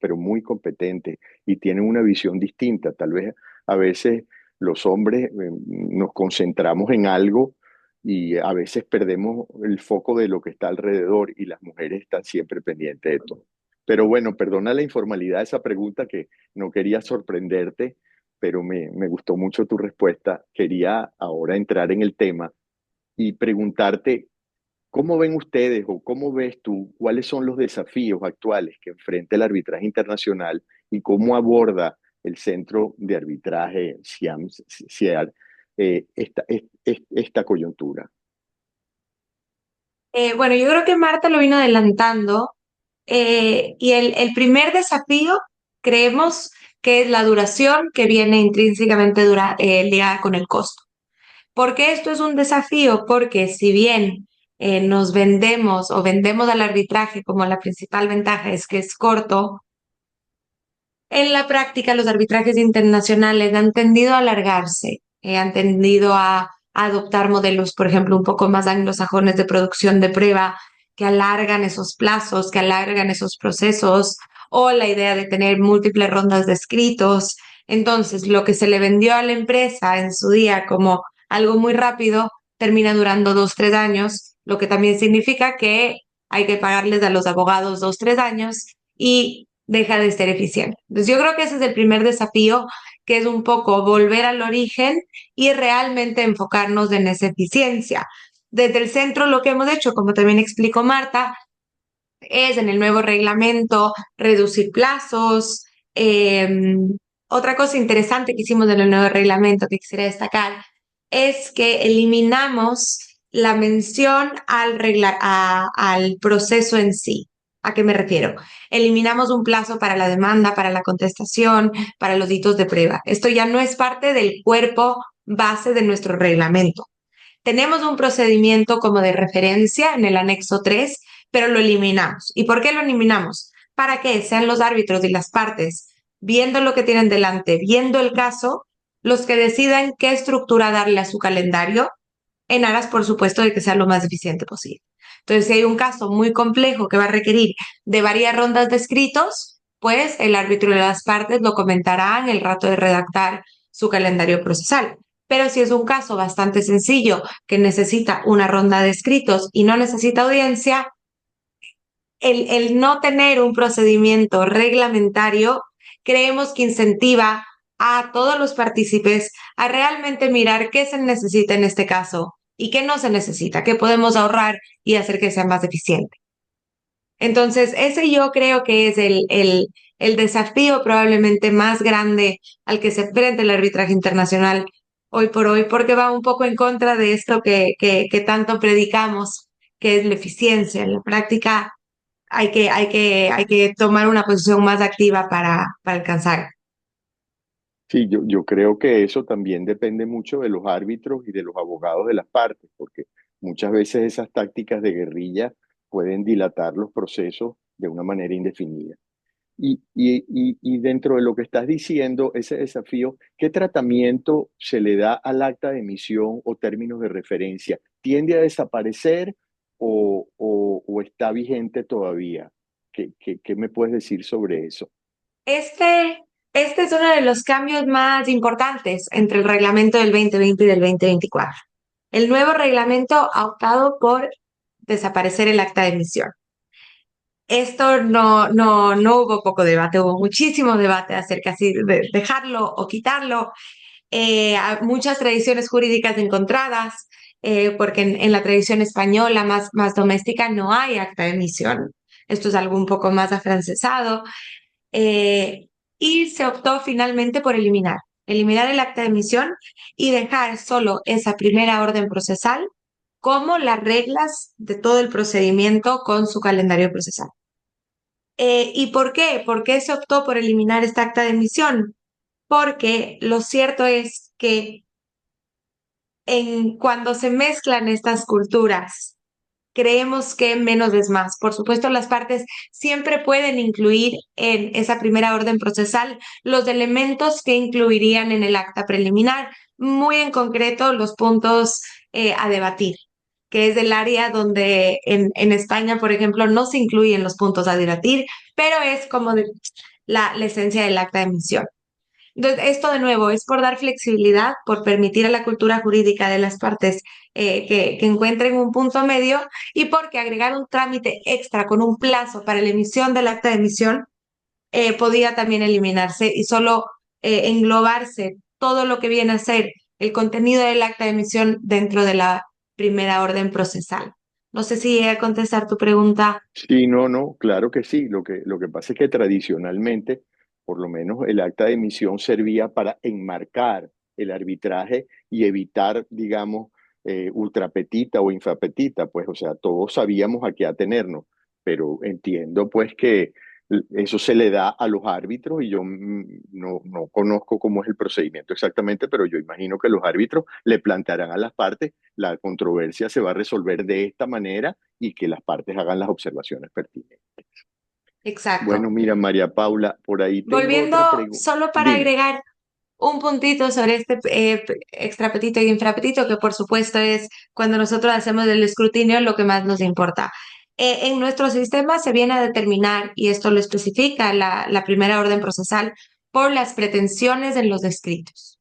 pero muy competentes y tienen una visión distinta. Tal vez a veces los hombres nos concentramos en algo y a veces perdemos el foco de lo que está alrededor y las mujeres están siempre pendientes de todo. Pero bueno, perdona la informalidad de esa pregunta que no quería sorprenderte, pero me gustó mucho tu respuesta. Quería ahora entrar en el tema y preguntarte, ¿cómo ven ustedes o cómo ves tú cuáles son los desafíos actuales que enfrenta el arbitraje internacional y cómo aborda el Centro de Arbitraje CIAR esta coyuntura? Bueno, yo creo que Marta lo vino adelantando y el primer desafío creemos que es la duración que viene intrínsecamente ligada con el costo. ¿Por qué esto es un desafío? Porque si bien nos vendemos o vendemos al arbitraje como la principal ventaja es que es corto, en la práctica los arbitrajes internacionales han tendido a alargarse, han tendido a adoptar modelos, por ejemplo, un poco más anglosajones de producción de prueba que alargan esos plazos, que alargan esos procesos, o la idea de tener múltiples rondas de escritos. Entonces, lo que se le vendió a la empresa en su día como algo muy rápido, termina durando 2, 3 años, lo que también significa que hay que pagarles a los abogados 2, 3 años y deja de ser eficiente. Entonces, yo creo que ese es el primer desafío, que es un poco volver al origen y realmente enfocarnos en esa eficiencia. Desde el centro, lo que hemos hecho, como también explicó Marta, es en el nuevo reglamento reducir plazos. Otra cosa interesante que hicimos en el nuevo reglamento que quisiera destacar es que eliminamos la mención al proceso en sí. ¿A qué me refiero? Eliminamos un plazo para la demanda, para la contestación, para los hitos de prueba. Esto ya no es parte del cuerpo base de nuestro reglamento. Tenemos un procedimiento como de referencia en el anexo 3, pero lo eliminamos. ¿Y por qué lo eliminamos? Para que sean los árbitros y las partes, viendo lo que tienen delante, viendo el caso, los que decidan qué estructura darle a su calendario, en aras, por supuesto, de que sea lo más eficiente posible. Entonces, si hay un caso muy complejo que va a requerir de varias rondas de escritos, pues el árbitro de las partes lo comentará en el rato de redactar su calendario procesal. Pero si es un caso bastante sencillo que necesita una ronda de escritos y no necesita audiencia, el no tener un procedimiento reglamentario, creemos que incentiva a todos los partícipes a realmente mirar qué se necesita en este caso y qué no se necesita, qué podemos ahorrar y hacer que sea más eficiente. Entonces, ese yo creo que es el desafío probablemente más grande al que se enfrenta el arbitraje internacional hoy por hoy, porque va un poco en contra de esto que tanto predicamos, que es la eficiencia. En la práctica hay que tomar una posición más activa para alcanzar. Sí, yo creo que eso también depende mucho de los árbitros y de los abogados de las partes, porque muchas veces esas tácticas de guerrilla pueden dilatar los procesos de una manera indefinida. Y dentro de lo que estás diciendo, ese desafío, ¿qué tratamiento se le da al acta de emisión o términos de referencia? ¿Tiende a desaparecer o está vigente todavía? ¿Qué me puedes decir sobre eso? Este, este es uno de los cambios más importantes entre el reglamento del 2020 y del 2024. El nuevo reglamento ha optado por desaparecer el acta de emisión. Esto no hubo poco debate, hubo muchísimo debate acerca de dejarlo o quitarlo. Hay muchas tradiciones jurídicas encontradas, porque en la tradición española más doméstica no hay acta de emisión. Esto es algo un poco más afrancesado. eh, y se optó finalmente por eliminar el acta de emisión y dejar solo esa primera orden procesal como las reglas de todo el procedimiento con su calendario procesal. ¿Y por qué? ¿Por qué se optó por eliminar esta acta de emisión? Porque lo cierto es que cuando se mezclan estas culturas, creemos que menos es más. Por supuesto, las partes siempre pueden incluir en esa primera orden procesal los elementos que incluirían en el acta preliminar, muy en concreto los puntos a debatir, que es el área donde en España, por ejemplo, no se incluyen los puntos a debatir, pero es como la esencia del acta de emisión. Entonces, esto de nuevo es por dar flexibilidad, por permitir a la cultura jurídica de las partes que encuentren un punto medio y porque agregar un trámite extra con un plazo para la emisión del acta de emisión podía también eliminarse y solo englobarse todo lo que viene a ser el contenido del acta de emisión dentro de la primera orden procesal. No sé si llegué a contestar tu pregunta. Sí, no, claro que sí. Lo que pasa es que tradicionalmente, por lo menos el acta de emisión servía para enmarcar el arbitraje y evitar, digamos, ultrapetita o infrapetita, pues, o sea, todos sabíamos a qué atenernos, pero entiendo, pues, que eso se le da a los árbitros y yo no conozco cómo es el procedimiento exactamente, pero yo imagino que los árbitros le plantearán a las partes, la controversia se va a resolver de esta manera y que las partes hagan las observaciones pertinentes. Bueno, Exacto. mira, María Paula, por ahí tengo Volviendo otra pregunta. solo para Dime. agregar un puntito sobre este extrapetito y infrapetito, que por supuesto es cuando nosotros hacemos el escrutinio lo que más nos importa. En nuestro sistema se viene a determinar, y esto lo especifica la primera orden procesal, por las pretensiones en los escritos.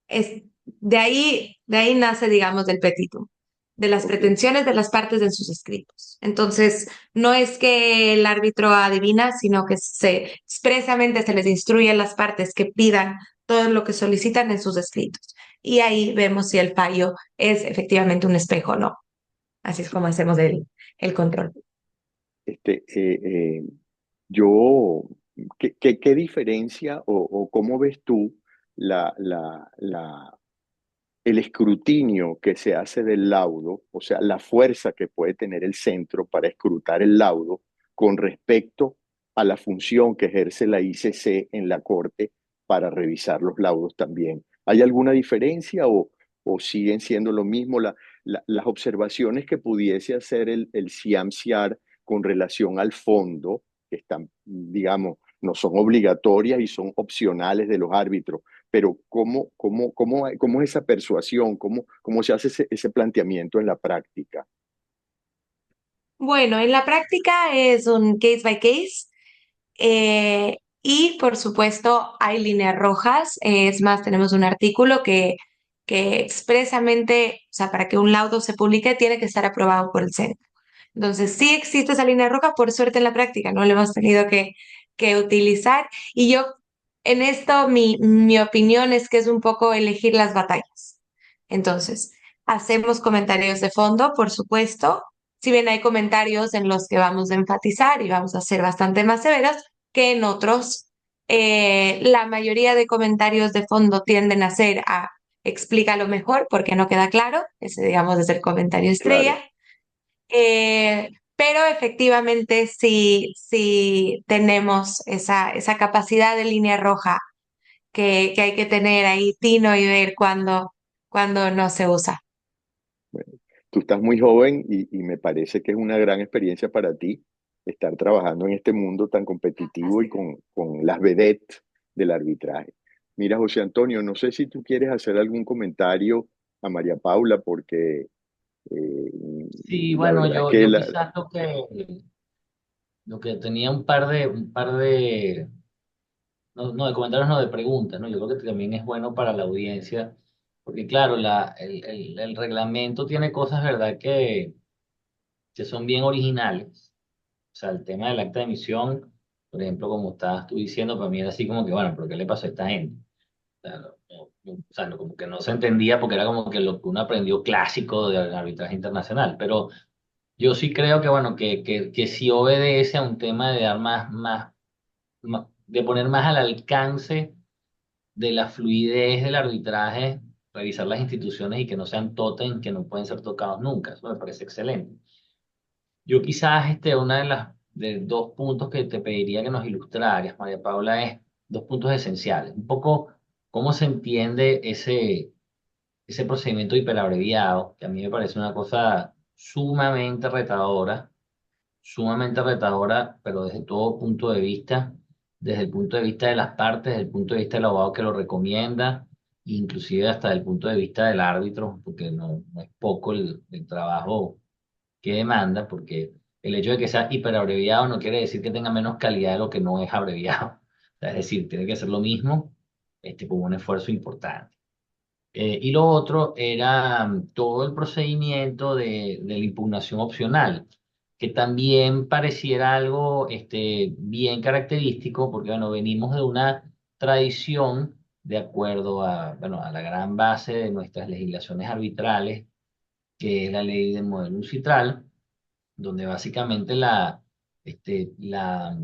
Es, de ahí nace, digamos, del petitum, de las Ok. pretensiones de las partes en sus escritos. Entonces, no es que el árbitro adivina, sino que expresamente se les instruye a las partes que pidan todo lo que solicitan en sus escritos. Y ahí vemos si el fallo es efectivamente un espejo o no. Así es como hacemos el control. Este, yo, ¿qué diferencia o cómo ves tú el escrutinio que se hace del laudo, o sea, la fuerza que puede tener el centro para escrutar el laudo con respecto a la función que ejerce la ICC en la Corte para revisar los laudos también? ¿Hay alguna diferencia o siguen siendo lo mismo las observaciones que pudiese hacer el CIAM-CIAR con relación al fondo, que están, digamos, no son obligatorias y son opcionales de los árbitros? Pero ¿cómo es esa persuasión? ¿Cómo se hace ese planteamiento en la práctica? Bueno, en la práctica es un case by case. Y por supuesto hay líneas rojas, es más, tenemos un artículo que expresamente, o sea, para que un laudo se publique tiene que estar aprobado por el centro. Entonces, sí existe esa línea roja, por suerte en la práctica, no lo hemos tenido que utilizar. Y yo, en esto, mi opinión es que es un poco elegir las batallas. Entonces, hacemos comentarios de fondo, por supuesto. Si bien hay comentarios en los que vamos a enfatizar y vamos a ser bastante más severos que en otros, la mayoría de comentarios de fondo tienden a ser a explícalo mejor porque no queda claro. Ese, digamos, es el comentario estrella. Claro. Pero efectivamente sí tenemos esa capacidad de línea roja que hay que tener ahí tino y ver cuando no se usa. Bueno, tú estás muy joven y me parece que es una gran experiencia para ti estar trabajando en este mundo tan competitivo y con las vedettes del arbitraje. Mira, José Antonio, no sé si tú quieres hacer algún comentario a María Paula, porque eh, Sí, la bueno, verdad es yo, que yo quizás lo que tenía un par de, no de comentarios, no de preguntas, ¿no? Yo creo que también es bueno para la audiencia, porque claro, el reglamento tiene cosas, ¿verdad?, que son bien originales. O sea, el tema del acta de emisión, por ejemplo, como estabas tú diciendo, para mí era así como que, bueno, ¿pero qué le pasó a esta gente? O sea, o sea, como que no se entendía porque era como que lo que uno aprendió clásico del arbitraje internacional. Pero yo sí creo que, bueno, que sí obedece a un tema de dar de poner más al alcance de la fluidez del arbitraje, revisar las instituciones y que no sean tótem, que no pueden ser tocados nunca. Eso me parece excelente. Yo quizás una de dos puntos que te pediría que nos ilustraras, María Paula, es dos puntos esenciales. Un poco cómo se entiende ese procedimiento hiperabreviado, que a mí me parece una cosa sumamente retadora, pero desde todo punto de vista, desde el punto de vista de las partes, desde el punto de vista del abogado que lo recomienda, inclusive hasta el punto de vista del árbitro, porque no es poco el trabajo que demanda, porque el hecho de que sea hiperabreviado no quiere decir que tenga menos calidad de lo que no es abreviado. O sea, es decir, tiene que ser lo mismo, con un esfuerzo importante. Y lo otro era todo el procedimiento de la impugnación opcional, que también pareciera algo bien característico, porque bueno, venimos de una tradición de acuerdo bueno, a la gran base de nuestras legislaciones arbitrales, que es la ley del modelo UCITRAL, donde básicamente este, la,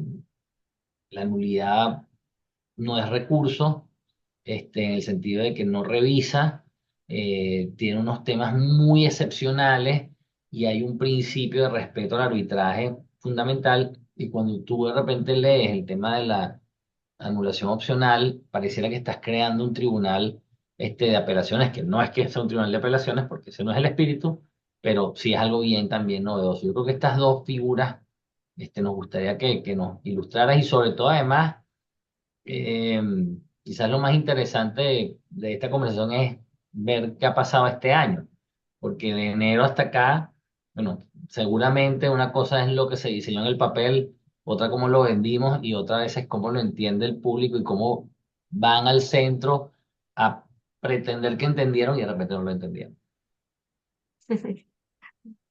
la nulidad no es recurso, en el sentido de que no revisa, tiene unos temas muy excepcionales y hay un principio de respeto al arbitraje fundamental. Y cuando tú de repente lees el tema de la anulación opcional, pareciera que estás creando un tribunal de apelaciones, que no es que sea un tribunal de apelaciones, porque ese no es el espíritu, pero sí es algo bien también novedoso. Yo creo que estas dos figuras nos gustaría que nos ilustraras y sobre todo además eh, quizás lo más interesante de esta conversación es ver qué ha pasado este año, porque de enero hasta acá, bueno, seguramente una cosa es lo que se diseñó en el papel otra cómo lo vendimos y otra vez es cómo lo entiende el público y cómo van al centro a pretender que entendieron y de repente no lo entendieron.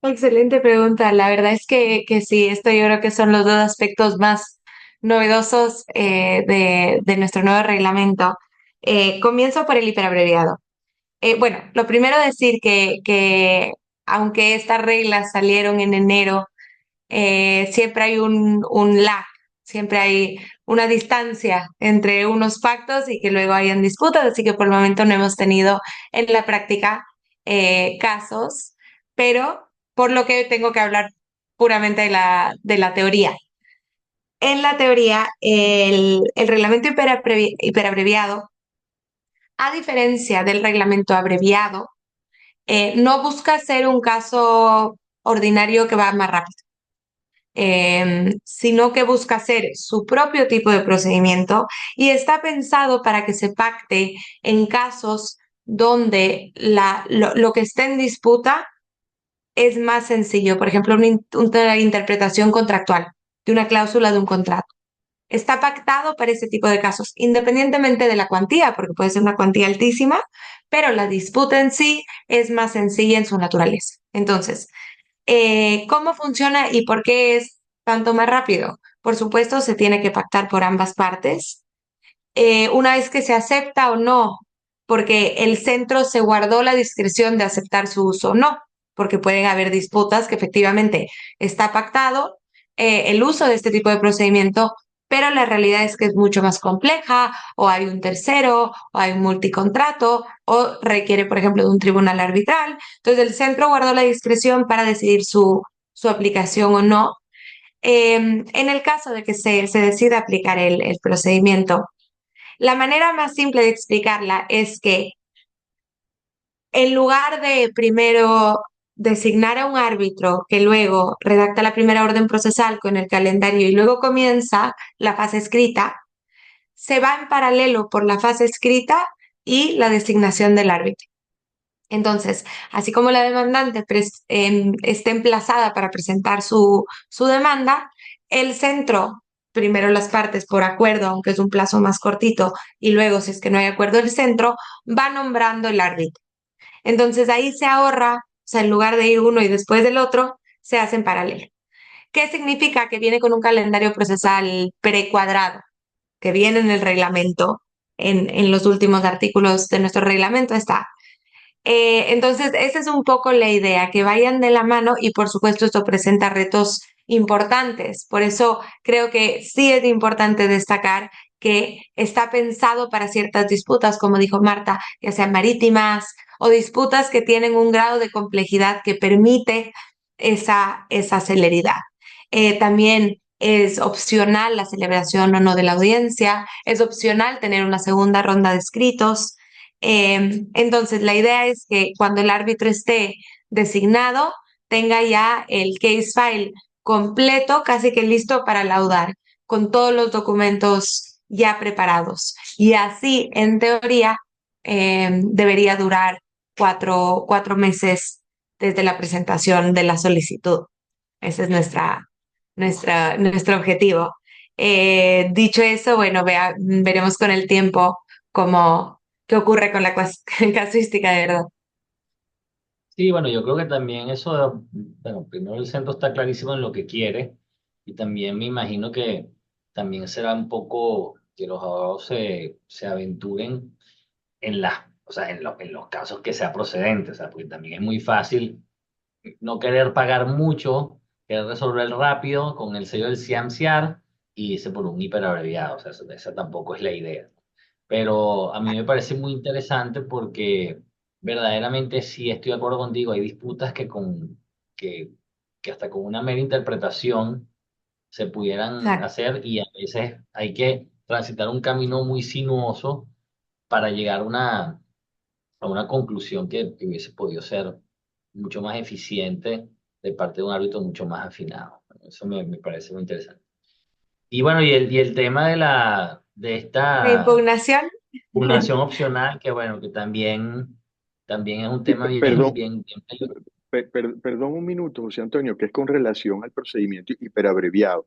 Excelente pregunta. La verdad es que sí, esto yo creo que son los dos aspectos más novedosos de nuestro nuevo reglamento. Comienzo por el hiperabreviado. Bueno, lo primero decir que aunque estas reglas salieron en enero, siempre hay un lag, siempre hay una distancia entre unos pactos y que luego hayan disputas, así que por el momento no hemos tenido en la práctica casos, pero por lo que tengo que hablar puramente de la teoría. En la teoría, el reglamento hiperabreviado, a diferencia del reglamento abreviado, no busca ser un caso ordinario que va más rápido, sino que busca hacer su propio tipo de procedimiento y está pensado para que se pacte en casos donde lo que esté en disputa es más sencillo. Por ejemplo, una interpretación contractual de una cláusula de un contrato. Está pactado para ese tipo de casos, independientemente de la cuantía, porque puede ser una cuantía altísima, pero la disputa en sí es más sencilla en su naturaleza. Entonces, ¿cómo funciona y por qué es tanto más rápido? Por supuesto, se tiene que pactar por ambas partes. Una vez que se acepta o no, porque el centro se guardó la discreción de aceptar su uso o no, porque pueden haber disputas que efectivamente está pactado el uso de este tipo de procedimiento, pero la realidad es que es mucho más compleja, o hay un tercero, o hay un multicontrato, o requiere, por ejemplo, de un tribunal arbitral. Entonces, el centro guardó la discreción para decidir su aplicación o no. En el caso de que se decida aplicar el procedimiento, la manera más simple de explicarla es que en lugar de primero designar a un árbitro que luego redacta la primera orden procesal con el calendario y luego comienza la fase escrita, se va en paralelo por la fase escrita y la designación del árbitro. Entonces, así como la demandante está emplazada para presentar su demanda, el centro, primero las partes por acuerdo, aunque es un plazo más cortito, y luego, si es que no hay acuerdo, el centro va nombrando el árbitro. Entonces ahí se ahorra, o sea, en lugar de ir uno y después del otro, se hace en paralelo. ¿Qué significa? Que viene con un calendario procesal precuadrado, que viene en el reglamento, en los últimos artículos de nuestro reglamento está. Entonces, esa es un poco la idea, que vayan de la mano y por supuesto esto presenta retos importantes. Por eso creo que sí es importante destacar que está pensado para ciertas disputas, como dijo Marta, ya sean marítimas o disputas que tienen un grado de complejidad que permite esa celeridad. También es opcional la celebración o no de la audiencia, es opcional tener una segunda ronda de escritos. Entonces, la idea es que cuando el árbitro esté designado, tenga ya el case file completo, casi que listo para laudar, con todos los documentos ya preparados. Y así, en teoría, debería durar cuatro meses desde la presentación de la solicitud. Ese es nuestro objetivo. Dicho eso, bueno, veremos con el tiempo cómo, qué ocurre con la casuística, de verdad. Sí, bueno, yo creo que también eso, bueno, primero el centro está clarísimo en lo que quiere y también me imagino que también será un poco que los abogados se aventuren en o sea, en los casos que sea procedente, o sea, porque también es muy fácil no querer pagar mucho, querer resolver rápido con el sello del CIAMSIAR y irse por un hiperabreviado, o sea, esa tampoco es la idea. Pero a mí me parece muy interesante porque verdaderamente sí estoy de acuerdo contigo, hay disputas que, que hasta con una mera interpretación se pudieran Exacto. hacer y a veces hay que transitar un camino muy sinuoso para llegar a una conclusión que hubiese podido ser mucho más eficiente de parte de un árbitro mucho más afinado. Eso me parece muy interesante. Y bueno, y el tema de La esta impugnación. pugnación opcional, que bueno, que también es un Sí, tema perdón, bien peligroso. perdón un minuto, José Antonio, que es con relación al procedimiento hiperabreviado.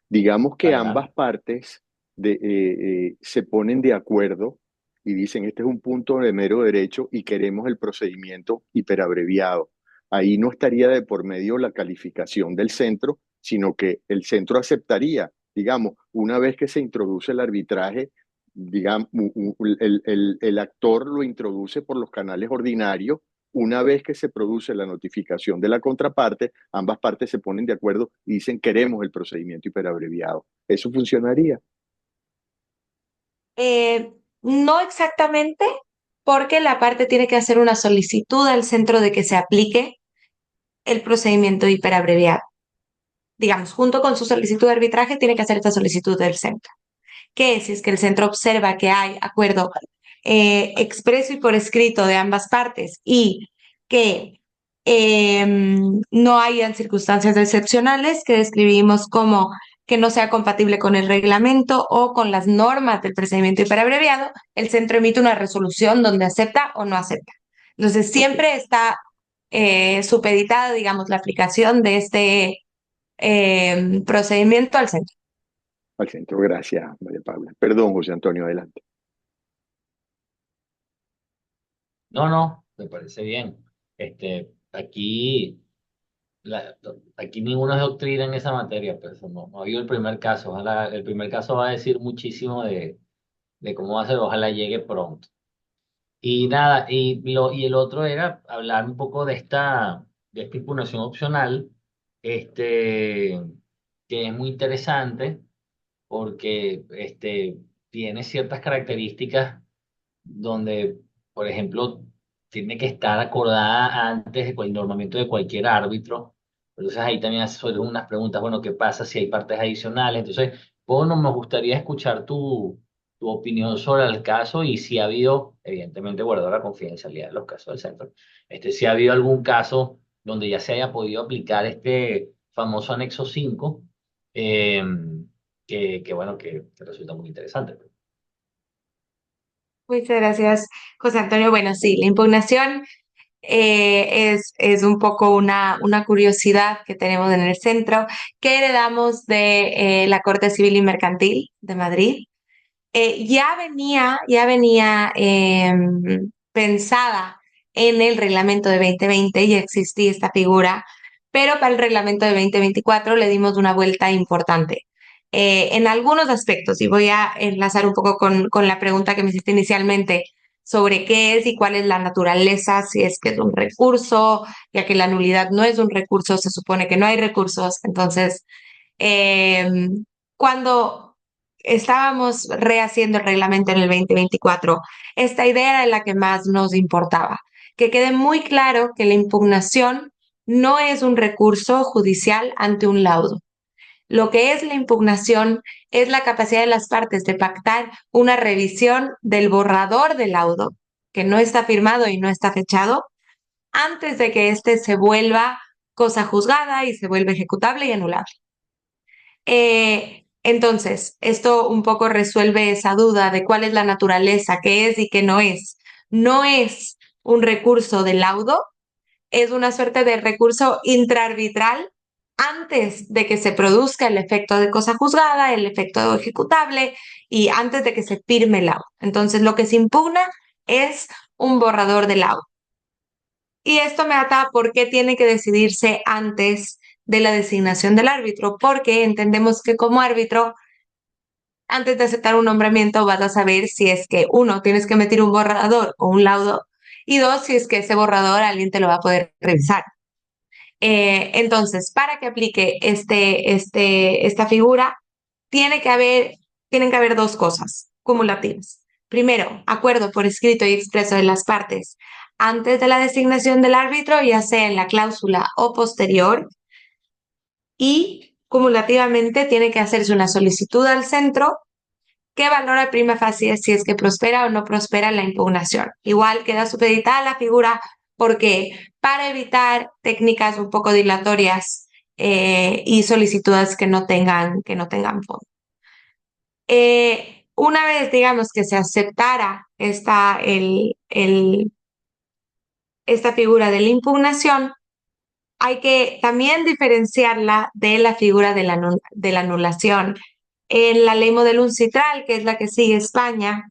Digamos que ¿verdad? ambas partes se ponen de acuerdo y dicen, este es un punto de mero derecho y queremos el procedimiento hiperabreviado. Ahí no estaría de por medio la calificación del centro, sino que el centro aceptaría, digamos, una vez que se introduce el arbitraje, digamos, el actor lo introduce por los canales ordinarios. Una vez que se produce la notificación de la contraparte, ambas partes se ponen de acuerdo y dicen queremos el procedimiento hiperabreviado. ¿Eso funcionaría? Eh, no exactamente, porque la parte tiene que hacer una solicitud al centro de que se aplique el procedimiento hiperabreviado. Digamos, junto con su solicitud de arbitraje, tiene que hacer esta solicitud del centro. Que si es que el centro observa que hay acuerdo expreso y por escrito de ambas partes y que no hayan circunstancias excepcionales que describimos como que no sea compatible con el reglamento o con las normas del procedimiento hiperabreviado, el centro emite una resolución donde acepta o no acepta. Entonces, Ok, siempre está supeditada, digamos, la aplicación de este procedimiento al centro. al centro, gracias, María Paula. Perdón, José Antonio, adelante. No, no, me parece bien. Aquí, aquí ninguna es doctrina en esa materia, pues no, no ha habido el primer caso. Ojalá, el primer caso va a decir muchísimo de cómo va a ser, ojalá llegue pronto. Y nada, y el otro era hablar un poco de esta impugnación opcional, que es muy interesante porque tiene ciertas características donde, por ejemplo, tiene que estar acordada antes del nombramiento de cualquier árbitro. Entonces ahí también hace unas preguntas, bueno, ¿qué pasa si hay partes adicionales? Entonces, bueno, me gustaría escuchar tu opinión sobre el caso y si ha habido, evidentemente, guardar la confidencialidad de los casos del centro, si ha habido algún caso donde ya se haya podido aplicar este famoso anexo 5, eh, bueno, que resulta muy interesante. Muchas gracias, José Antonio. Bueno, sí, la impugnación es un poco una curiosidad que tenemos en el centro, que heredamos de la Corte Civil y Mercantil de Madrid. Ya venía pensada en el reglamento de 2020, ya existía esta figura, pero para el reglamento de 2024 le dimos una vuelta importante. En algunos aspectos, y voy a enlazar un poco con la pregunta que me hiciste inicialmente sobre qué es y cuál es la naturaleza, si es que es un recurso, ya que la nulidad no es un recurso, se supone que no hay recursos. Entonces, eh, cuando estábamos rehaciendo el reglamento en el 2024, esta idea era la que más nos importaba, que quede muy claro que la impugnación no es un recurso judicial ante un laudo. Lo que es la impugnación es la capacidad de las partes de pactar una revisión del borrador del laudo, que no está firmado y no está fechado, antes de que éste se vuelva cosa juzgada y se vuelva ejecutable y anulable. Entonces, esto un poco resuelve esa duda de cuál es la naturaleza, qué es y qué no es. No es un recurso de laudo, es una suerte de recurso intraarbitral antes de que se produzca el efecto de cosa juzgada, el efecto ejecutable y antes de que se firme el laudo. Entonces, lo que se impugna es un borrador de laudo. Y esto me ata a por qué tiene que decidirse antes de la designación del árbitro, porque entendemos que como árbitro, antes de aceptar un nombramiento, vas a saber si es que, uno, tienes que meter un borrador o un laudo, y dos, si es que ese borrador alguien te lo va a poder revisar. Entonces, para que aplique esta figura, tienen que haber dos cosas cumulativas. Primero, acuerdo por escrito y expreso de las partes antes de la designación del árbitro, ya sea en la cláusula o posterior, y cumulativamente tiene que hacerse una solicitud al centro que valora prima facie si es que prospera o no prospera la impugnación. Igual queda supeditada la figura porque para evitar técnicas un poco dilatorias y solicitudes que no tengan fondo. Una vez, digamos, que se aceptara esta figura de la impugnación, hay que también diferenciarla de la figura de la anulación. En la ley modelo uncitral, que es la que sigue España,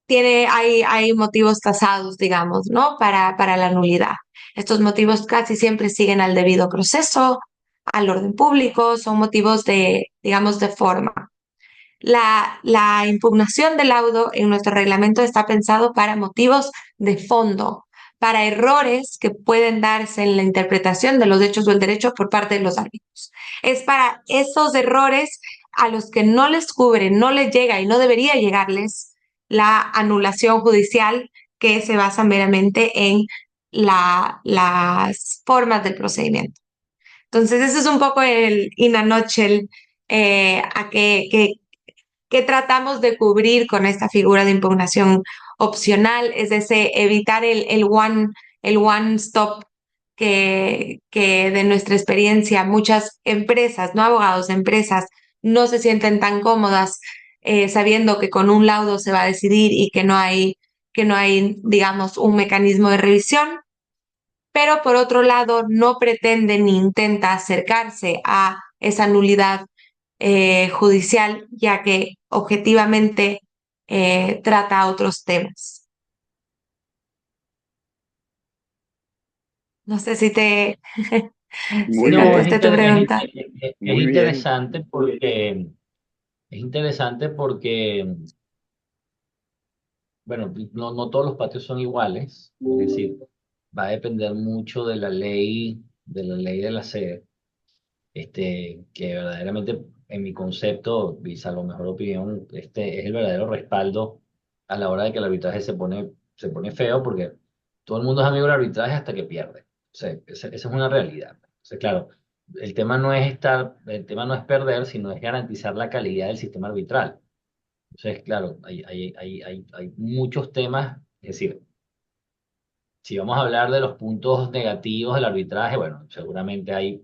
hay motivos tasados, digamos, ¿no? Para la nulidad. Estos motivos casi siempre siguen al debido proceso, al orden público, son motivos de, digamos, de forma. La impugnación del laudo en nuestro reglamento está pensado para motivos de fondo, para errores que pueden darse en la interpretación de los hechos o el derecho por parte de los árbitros. Es para esos errores a los que no les cubre, no les llega y no debería llegarles la anulación judicial que se basa meramente en las formas del procedimiento. Entonces, eso es un poco el in a nutshell a que tratamos de cubrir con esta figura de impugnación opcional, es decir, evitar el one stop que de nuestra experiencia muchas empresas, no abogados, empresas, no se sienten tan cómodas sabiendo que con un laudo se va a decidir y que no hay, digamos, un mecanismo de revisión, pero por otro lado no pretende ni intenta acercarse a esa nulidad judicial, ya que objetivamente trata otros temas. No sé si te, si Muy No, contesté bien, tu pregunta. es muy bien. interesante porque, bueno, no todos los patios son iguales, es decir, va a depender mucho de la sede, que verdaderamente, en mi concepto, y salvo mejor opinión, este es el verdadero respaldo a la hora de que el arbitraje se pone feo, porque todo el mundo es amigo del arbitraje hasta que pierde. O sea, esa es una realidad. Entonces, claro, el tema no es perder, sino es garantizar la calidad del sistema arbitral. Entonces, claro, hay muchos temas, es decir, si vamos a hablar de los puntos negativos del arbitraje, bueno, seguramente hay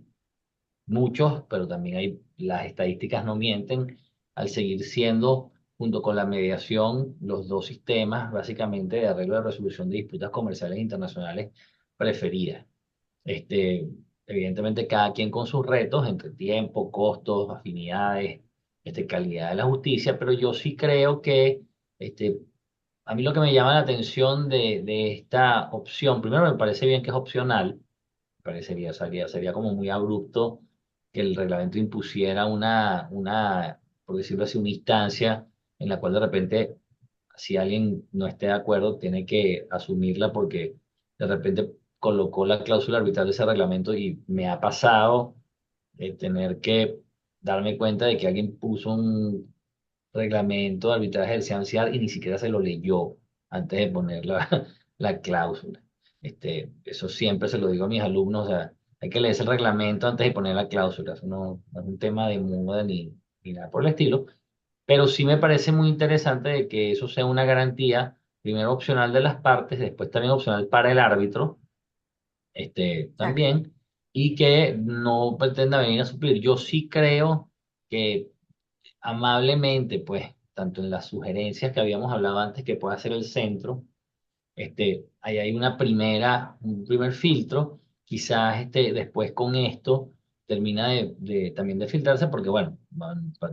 muchos, pero también las estadísticas no mienten, al seguir siendo, junto con la mediación, los dos sistemas básicamente de arreglo de resolución de disputas comerciales internacionales preferidas. Este, Evidentemente, cada quien con sus retos entre tiempo, costos, afinidades, calidad de la justicia, pero yo sí creo que a mí lo que me llama la atención de esta opción, primero me parece bien que es opcional, sería como muy abrupto que el reglamento impusiera por decirlo así, una instancia en la cual de repente, si alguien no esté de acuerdo, tiene que asumirla porque de repente colocó la cláusula arbitral de ese reglamento y me ha pasado tener que darme cuenta de que alguien puso un reglamento de arbitraje del CIANCIAR y ni siquiera se lo leyó antes de poner la cláusula. Eso siempre se lo digo a mis alumnos, o sea, hay que leerse el reglamento antes de poner la cláusula. Eso no es un tema de moda ni nada por el estilo, pero sí me parece muy interesante de que eso sea una garantía, primero opcional de las partes, después también opcional para el árbitro, Exacto. también, y que no pretenda venir a suplir. Yo sí creo que amablemente, pues, tanto en las sugerencias que habíamos hablado antes que puede ser el centro, ahí hay un primer filtro, quizás después con esto termina también de filtrarse, porque bueno,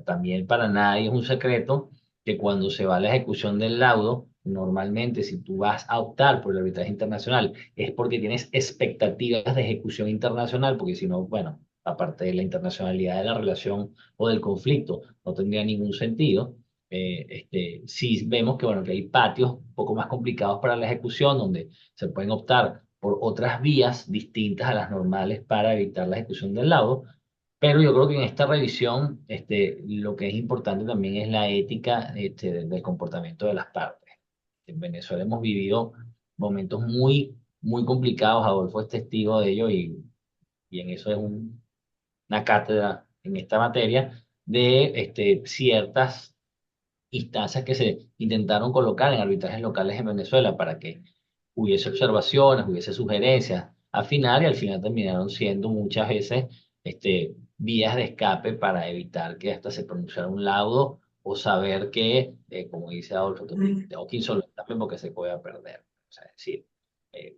también para nadie es un secreto que cuando se va a la ejecución del laudo, normalmente si tú vas a optar por el arbitraje internacional es porque tienes expectativas de ejecución internacional, porque si no, bueno, aparte de la internacionalidad de la relación o del conflicto, no tendría ningún sentido. Sí vemos que, bueno, que hay patios un poco más complicados para la ejecución, donde se pueden optar por otras vías distintas a las normales para evitar la ejecución del laudo, pero yo creo que en esta revisión lo que es importante también es la ética del comportamiento de las partes. En Venezuela hemos vivido momentos muy complicados, Adolfo es testigo de ello y en eso es una cátedra en esta materia de ciertas instancias que se intentaron colocar en arbitrajes locales en Venezuela para que hubiese observaciones, hubiese sugerencias al final terminaron siendo muchas veces vías de escape para evitar que hasta se pronunciara un laudo o saber que, como dice Adolfo, tengo que insolventarme porque se puede perder. O sea, es decir,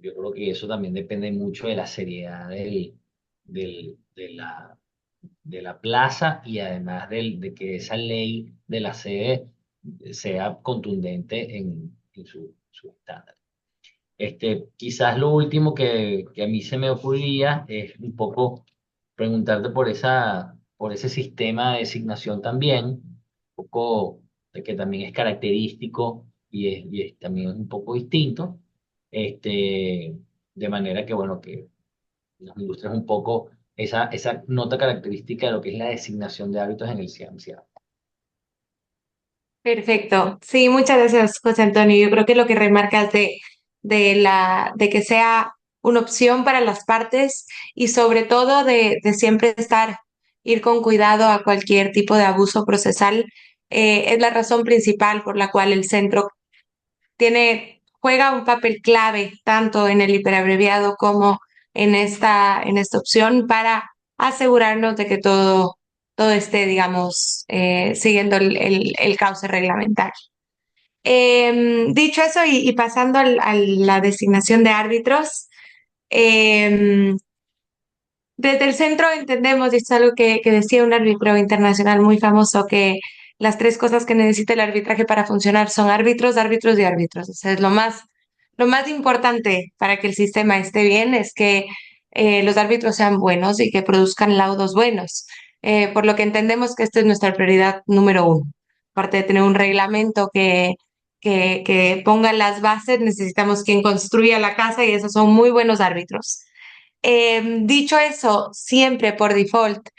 Yo creo que eso también depende mucho de la seriedad del, de la plaza y además de que esa ley de la sede sea contundente en su estándar. Quizás lo último que a mí se me ocurría es un poco preguntarte por ese sistema de designación también, un poco de que también es característico y también es un poco distinto, de manera que, bueno, que nos ilustres un poco esa nota característica de lo que es la designación de árbitros en el CIAMSIA. Perfecto. Sí, muchas gracias, José Antonio. Yo creo que lo que remarcas de que sea una opción para las partes y sobre todo de siempre ir con cuidado a cualquier tipo de abuso procesal, es la razón principal por la cual el centro juega un papel clave tanto en el hiperabreviado como en esta opción para asegurarnos de que todo esté, digamos, siguiendo el cauce reglamentario. Dicho eso y pasando a la designación de árbitros, eh, desde el centro entendemos, y es algo que decía un árbitro internacional muy famoso, que las tres cosas que necesita el arbitraje para funcionar son árbitros, árbitros y árbitros. O sea, lo más importante para que el sistema esté bien es que los árbitros sean buenos y que produzcan laudos buenos. Por lo que entendemos que esta es nuestra prioridad número uno. Aparte de tener un reglamento que ponga las bases, necesitamos quien construya la casa y esos son muy buenos árbitros. Dicho eso, siempre por default,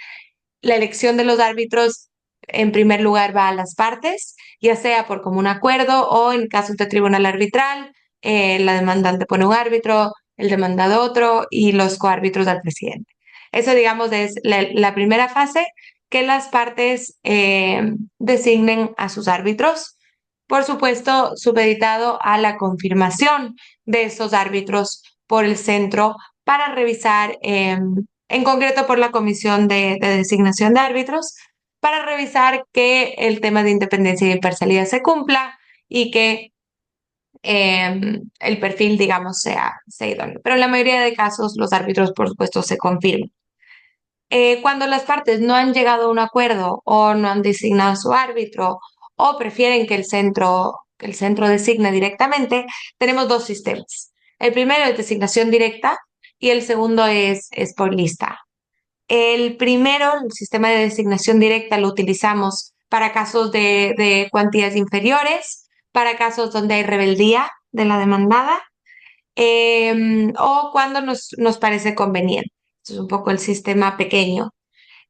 la elección de los árbitros en primer lugar va a las partes, ya sea por común acuerdo o en casos de tribunal arbitral, la demandante pone un árbitro, el demandado otro y los coárbitros al presidente. Eso, digamos, es la primera fase, que las partes designen a sus árbitros, por supuesto, supeditado a la confirmación de esos árbitros por el centro para revisar, en concreto por la Comisión de Designación de Árbitros, para revisar que el tema de independencia y imparcialidad se cumpla y que el perfil, digamos, sea idóneo. Pero en la mayoría de casos los árbitros, por supuesto, se confirman. Cuando las partes no han llegado a un acuerdo o no han designado su árbitro o prefieren que el centro designe directamente, tenemos dos sistemas. El primero es designación directa y el segundo es por lista. El primero, el sistema de designación directa, lo utilizamos para casos de cuantías inferiores, para casos donde hay rebeldía de la demandada, o cuando nos parece conveniente. Este es un poco el sistema pequeño.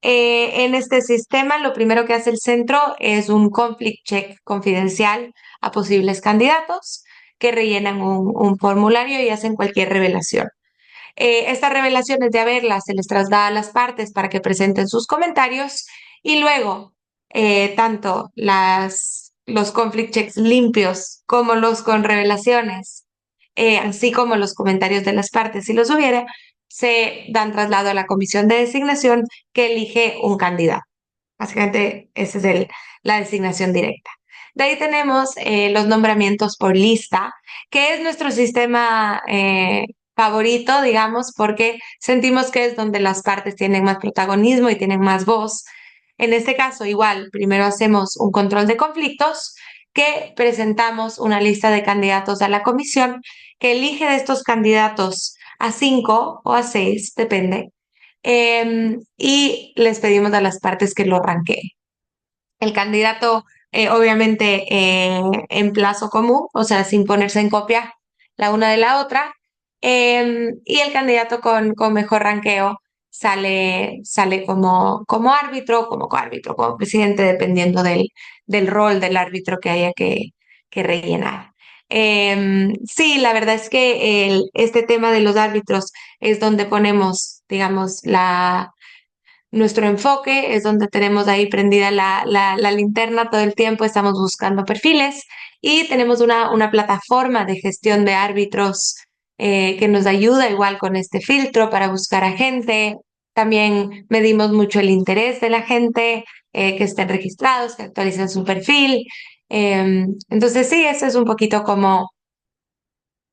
En este sistema, lo primero que hace el centro es un conflict check confidencial a posibles candidatos que rellenan un formulario y hacen cualquier revelación. Estas revelaciones, de haberlas, se les traslada a las partes para que presenten sus comentarios y luego tanto los conflict checks limpios como los con revelaciones, así como los comentarios de las partes, si los hubiera, se dan traslado a la comisión de designación que elige un candidato. Básicamente, esa es la designación directa. De ahí tenemos los nombramientos por lista, que es nuestro sistema favorito, digamos, porque sentimos que es donde las partes tienen más protagonismo y tienen más voz. En este caso, igual, primero hacemos un control de conflictos, que presentamos una lista de candidatos a la comisión, que elige de estos candidatos a 5 o a 6, depende, y les pedimos a las partes que lo ranqueen. El candidato, obviamente, en plazo común, o sea, sin ponerse en copia la una de la otra, y el candidato con mejor ranqueo sale como árbitro, como coárbitro, como presidente, dependiendo del rol del árbitro que haya que rellenar. Sí, la verdad es que este tema de los árbitros es donde ponemos, digamos, nuestro enfoque, es donde tenemos ahí prendida la linterna todo el tiempo, estamos buscando perfiles y tenemos una plataforma de gestión de árbitros que nos ayuda igual con este filtro para buscar a gente. También medimos mucho el interés de la gente, que estén registrados, que actualicen su perfil. Entonces sí, eso es un poquito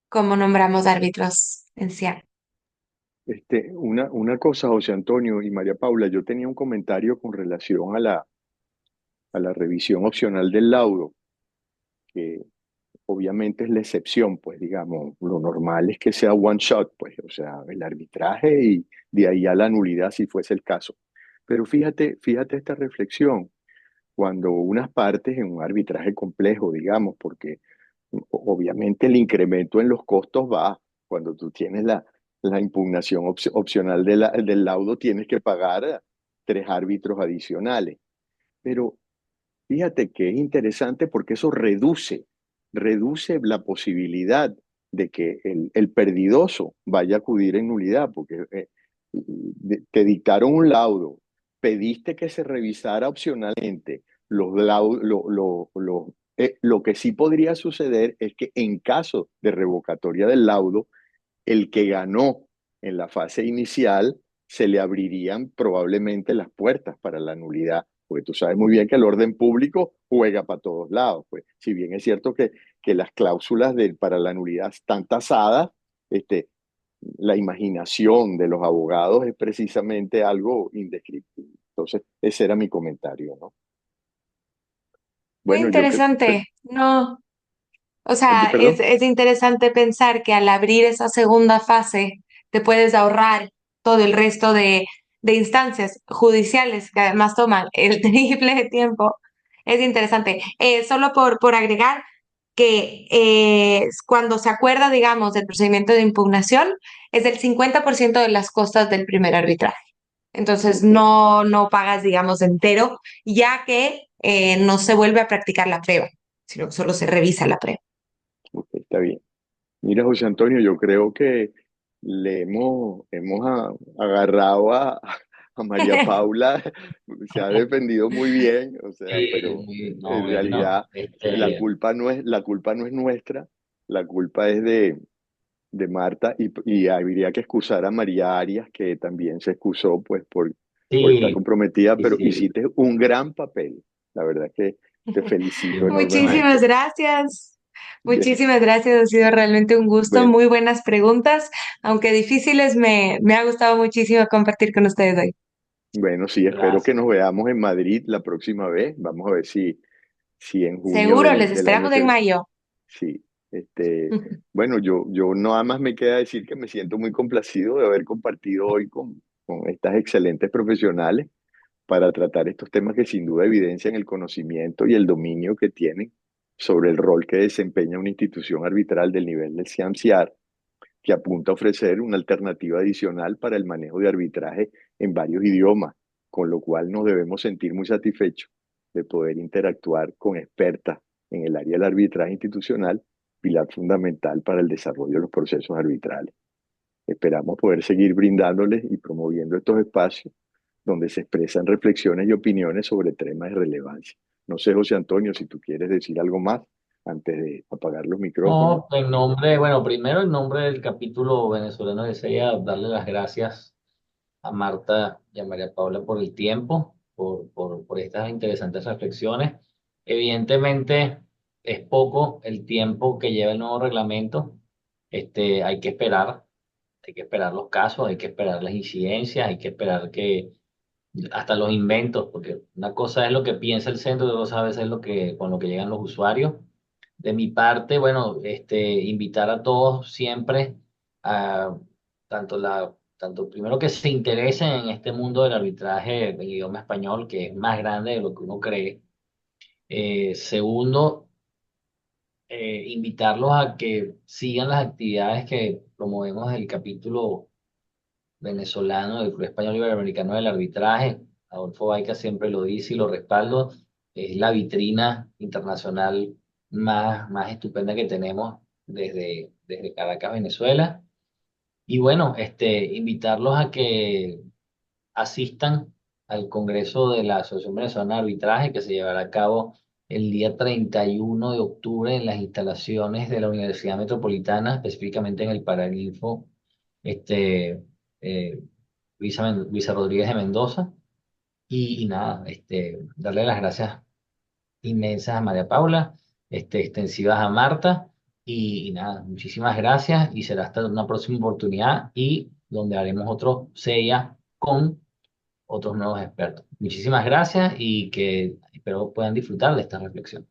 cómo nombramos árbitros en CIAN. Una cosa, José Antonio y María Paula, yo tenía un comentario con relación a la revisión opcional del laudo, que obviamente es la excepción, pues digamos, lo normal es que sea one shot, pues, o sea, el arbitraje y de ahí a la nulidad si fuese el caso. Pero fíjate esta reflexión, cuando unas partes en un arbitraje complejo, digamos, porque obviamente el incremento en los costos va, cuando tú tienes la impugnación opcional del laudo, tienes que pagar tres árbitros adicionales. Pero fíjate que es interesante porque eso reduce la posibilidad de que el perdidoso vaya a acudir en nulidad, porque te dictaron un laudo, pediste que se revisara opcionalmente. Lo que sí podría suceder es que en caso de revocatoria del laudo, el que ganó en la fase inicial se le abrirían probablemente las puertas para la nulidad, porque tú sabes muy bien que el orden público juega para todos lados. Pues, si bien es cierto que las cláusulas para la nulidad están tasadas, este, la imaginación de los abogados es precisamente algo indescriptible. Entonces, ese era mi comentario, ¿no? Muy Bueno, interesante, no, o sea, perdón. es interesante pensar que al abrir esa segunda fase te puedes ahorrar todo el resto de instancias judiciales que además toman el triple de tiempo. Es interesante. Solo por agregar que cuando se acuerda, digamos, del procedimiento de impugnación, es del 50% de las costas del primer arbitraje. Entonces Ok, no pagas, digamos, entero, ya que no se vuelve a practicar la prueba, sino que solo se revisa la prueba. ok, está bien. Mira, José Antonio, yo creo que hemos agarrado a María Paula, se ha defendido muy bien, o sea, pero No, en bueno, realidad la culpa no es nuestra, la culpa es de Marta y habría que excusar a María Arias, que también se excusó pues por estar sí, comprometida, sí, pero sí. hiciste un gran papel, la verdad que te felicito Muchísimas enormemente. gracias. Muchísimas gracias. Ha sido realmente un gusto. Bueno, Muy buenas preguntas, aunque difíciles, me ha gustado muchísimo compartir con ustedes hoy. bueno, sí, espero que Gracias. nos veamos en Madrid la próxima vez. Vamos a ver si en junio Seguro, les del año esperamos en que mayo. sí. Bueno, yo nada más me queda decir que me siento muy complacido de haber compartido hoy con estas excelentes profesionales para tratar estos temas que sin duda evidencian el conocimiento y el dominio que tienen sobre el rol que desempeña una institución arbitral del nivel del CIAMSIAR, que apunta a ofrecer una alternativa adicional para el manejo de arbitraje en varios idiomas, con lo cual nos debemos sentir muy satisfechos de poder interactuar con expertas en el área del arbitraje institucional, pilar fundamental para el desarrollo de los procesos arbitrales. Esperamos poder seguir brindándoles y promoviendo estos espacios donde se expresan reflexiones y opiniones sobre temas de relevancia. No sé, José Antonio, si tú quieres decir algo más antes de apagar los micrófonos. No, en nombre, bueno, primero en nombre del capítulo venezolano desea darle las gracias a Marta y a María Paula por el tiempo, por estas interesantes reflexiones. Evidentemente es poco el tiempo que lleva el nuevo reglamento. Hay que esperar los casos, hay que esperar las incidencias, hay que esperar que hasta los inventos, porque una cosa es lo que piensa el centro, otra cosa a veces es con lo que llegan los usuarios. De mi parte, bueno, invitar a todos siempre a tanto primero que se interesen en este mundo del arbitraje en idioma español, que es más grande de lo que uno cree. Segundo, invitarlos a que sigan las actividades que promovemos del capítulo venezolano del Club Español Iberoamericano del Arbitraje. Adolfo Baica siempre lo dice y lo respaldo. Es la vitrina internacional más estupenda que tenemos desde Caracas, Venezuela. Y bueno, invitarlos a que asistan al Congreso de la Asociación Venezolana de Arbitraje que se llevará a cabo el día 31 de octubre en las instalaciones de la Universidad Metropolitana, específicamente en el Paraninfo este, eh, Luisa Rodríguez de Mendoza. Y nada, darle las gracias inmensas a María Paula, extensivas a Marta. Y nada, muchísimas gracias y será hasta una próxima oportunidad y donde haremos otro SEIA con otros nuevos expertos. Muchísimas gracias y que espero puedan disfrutar de esta reflexión.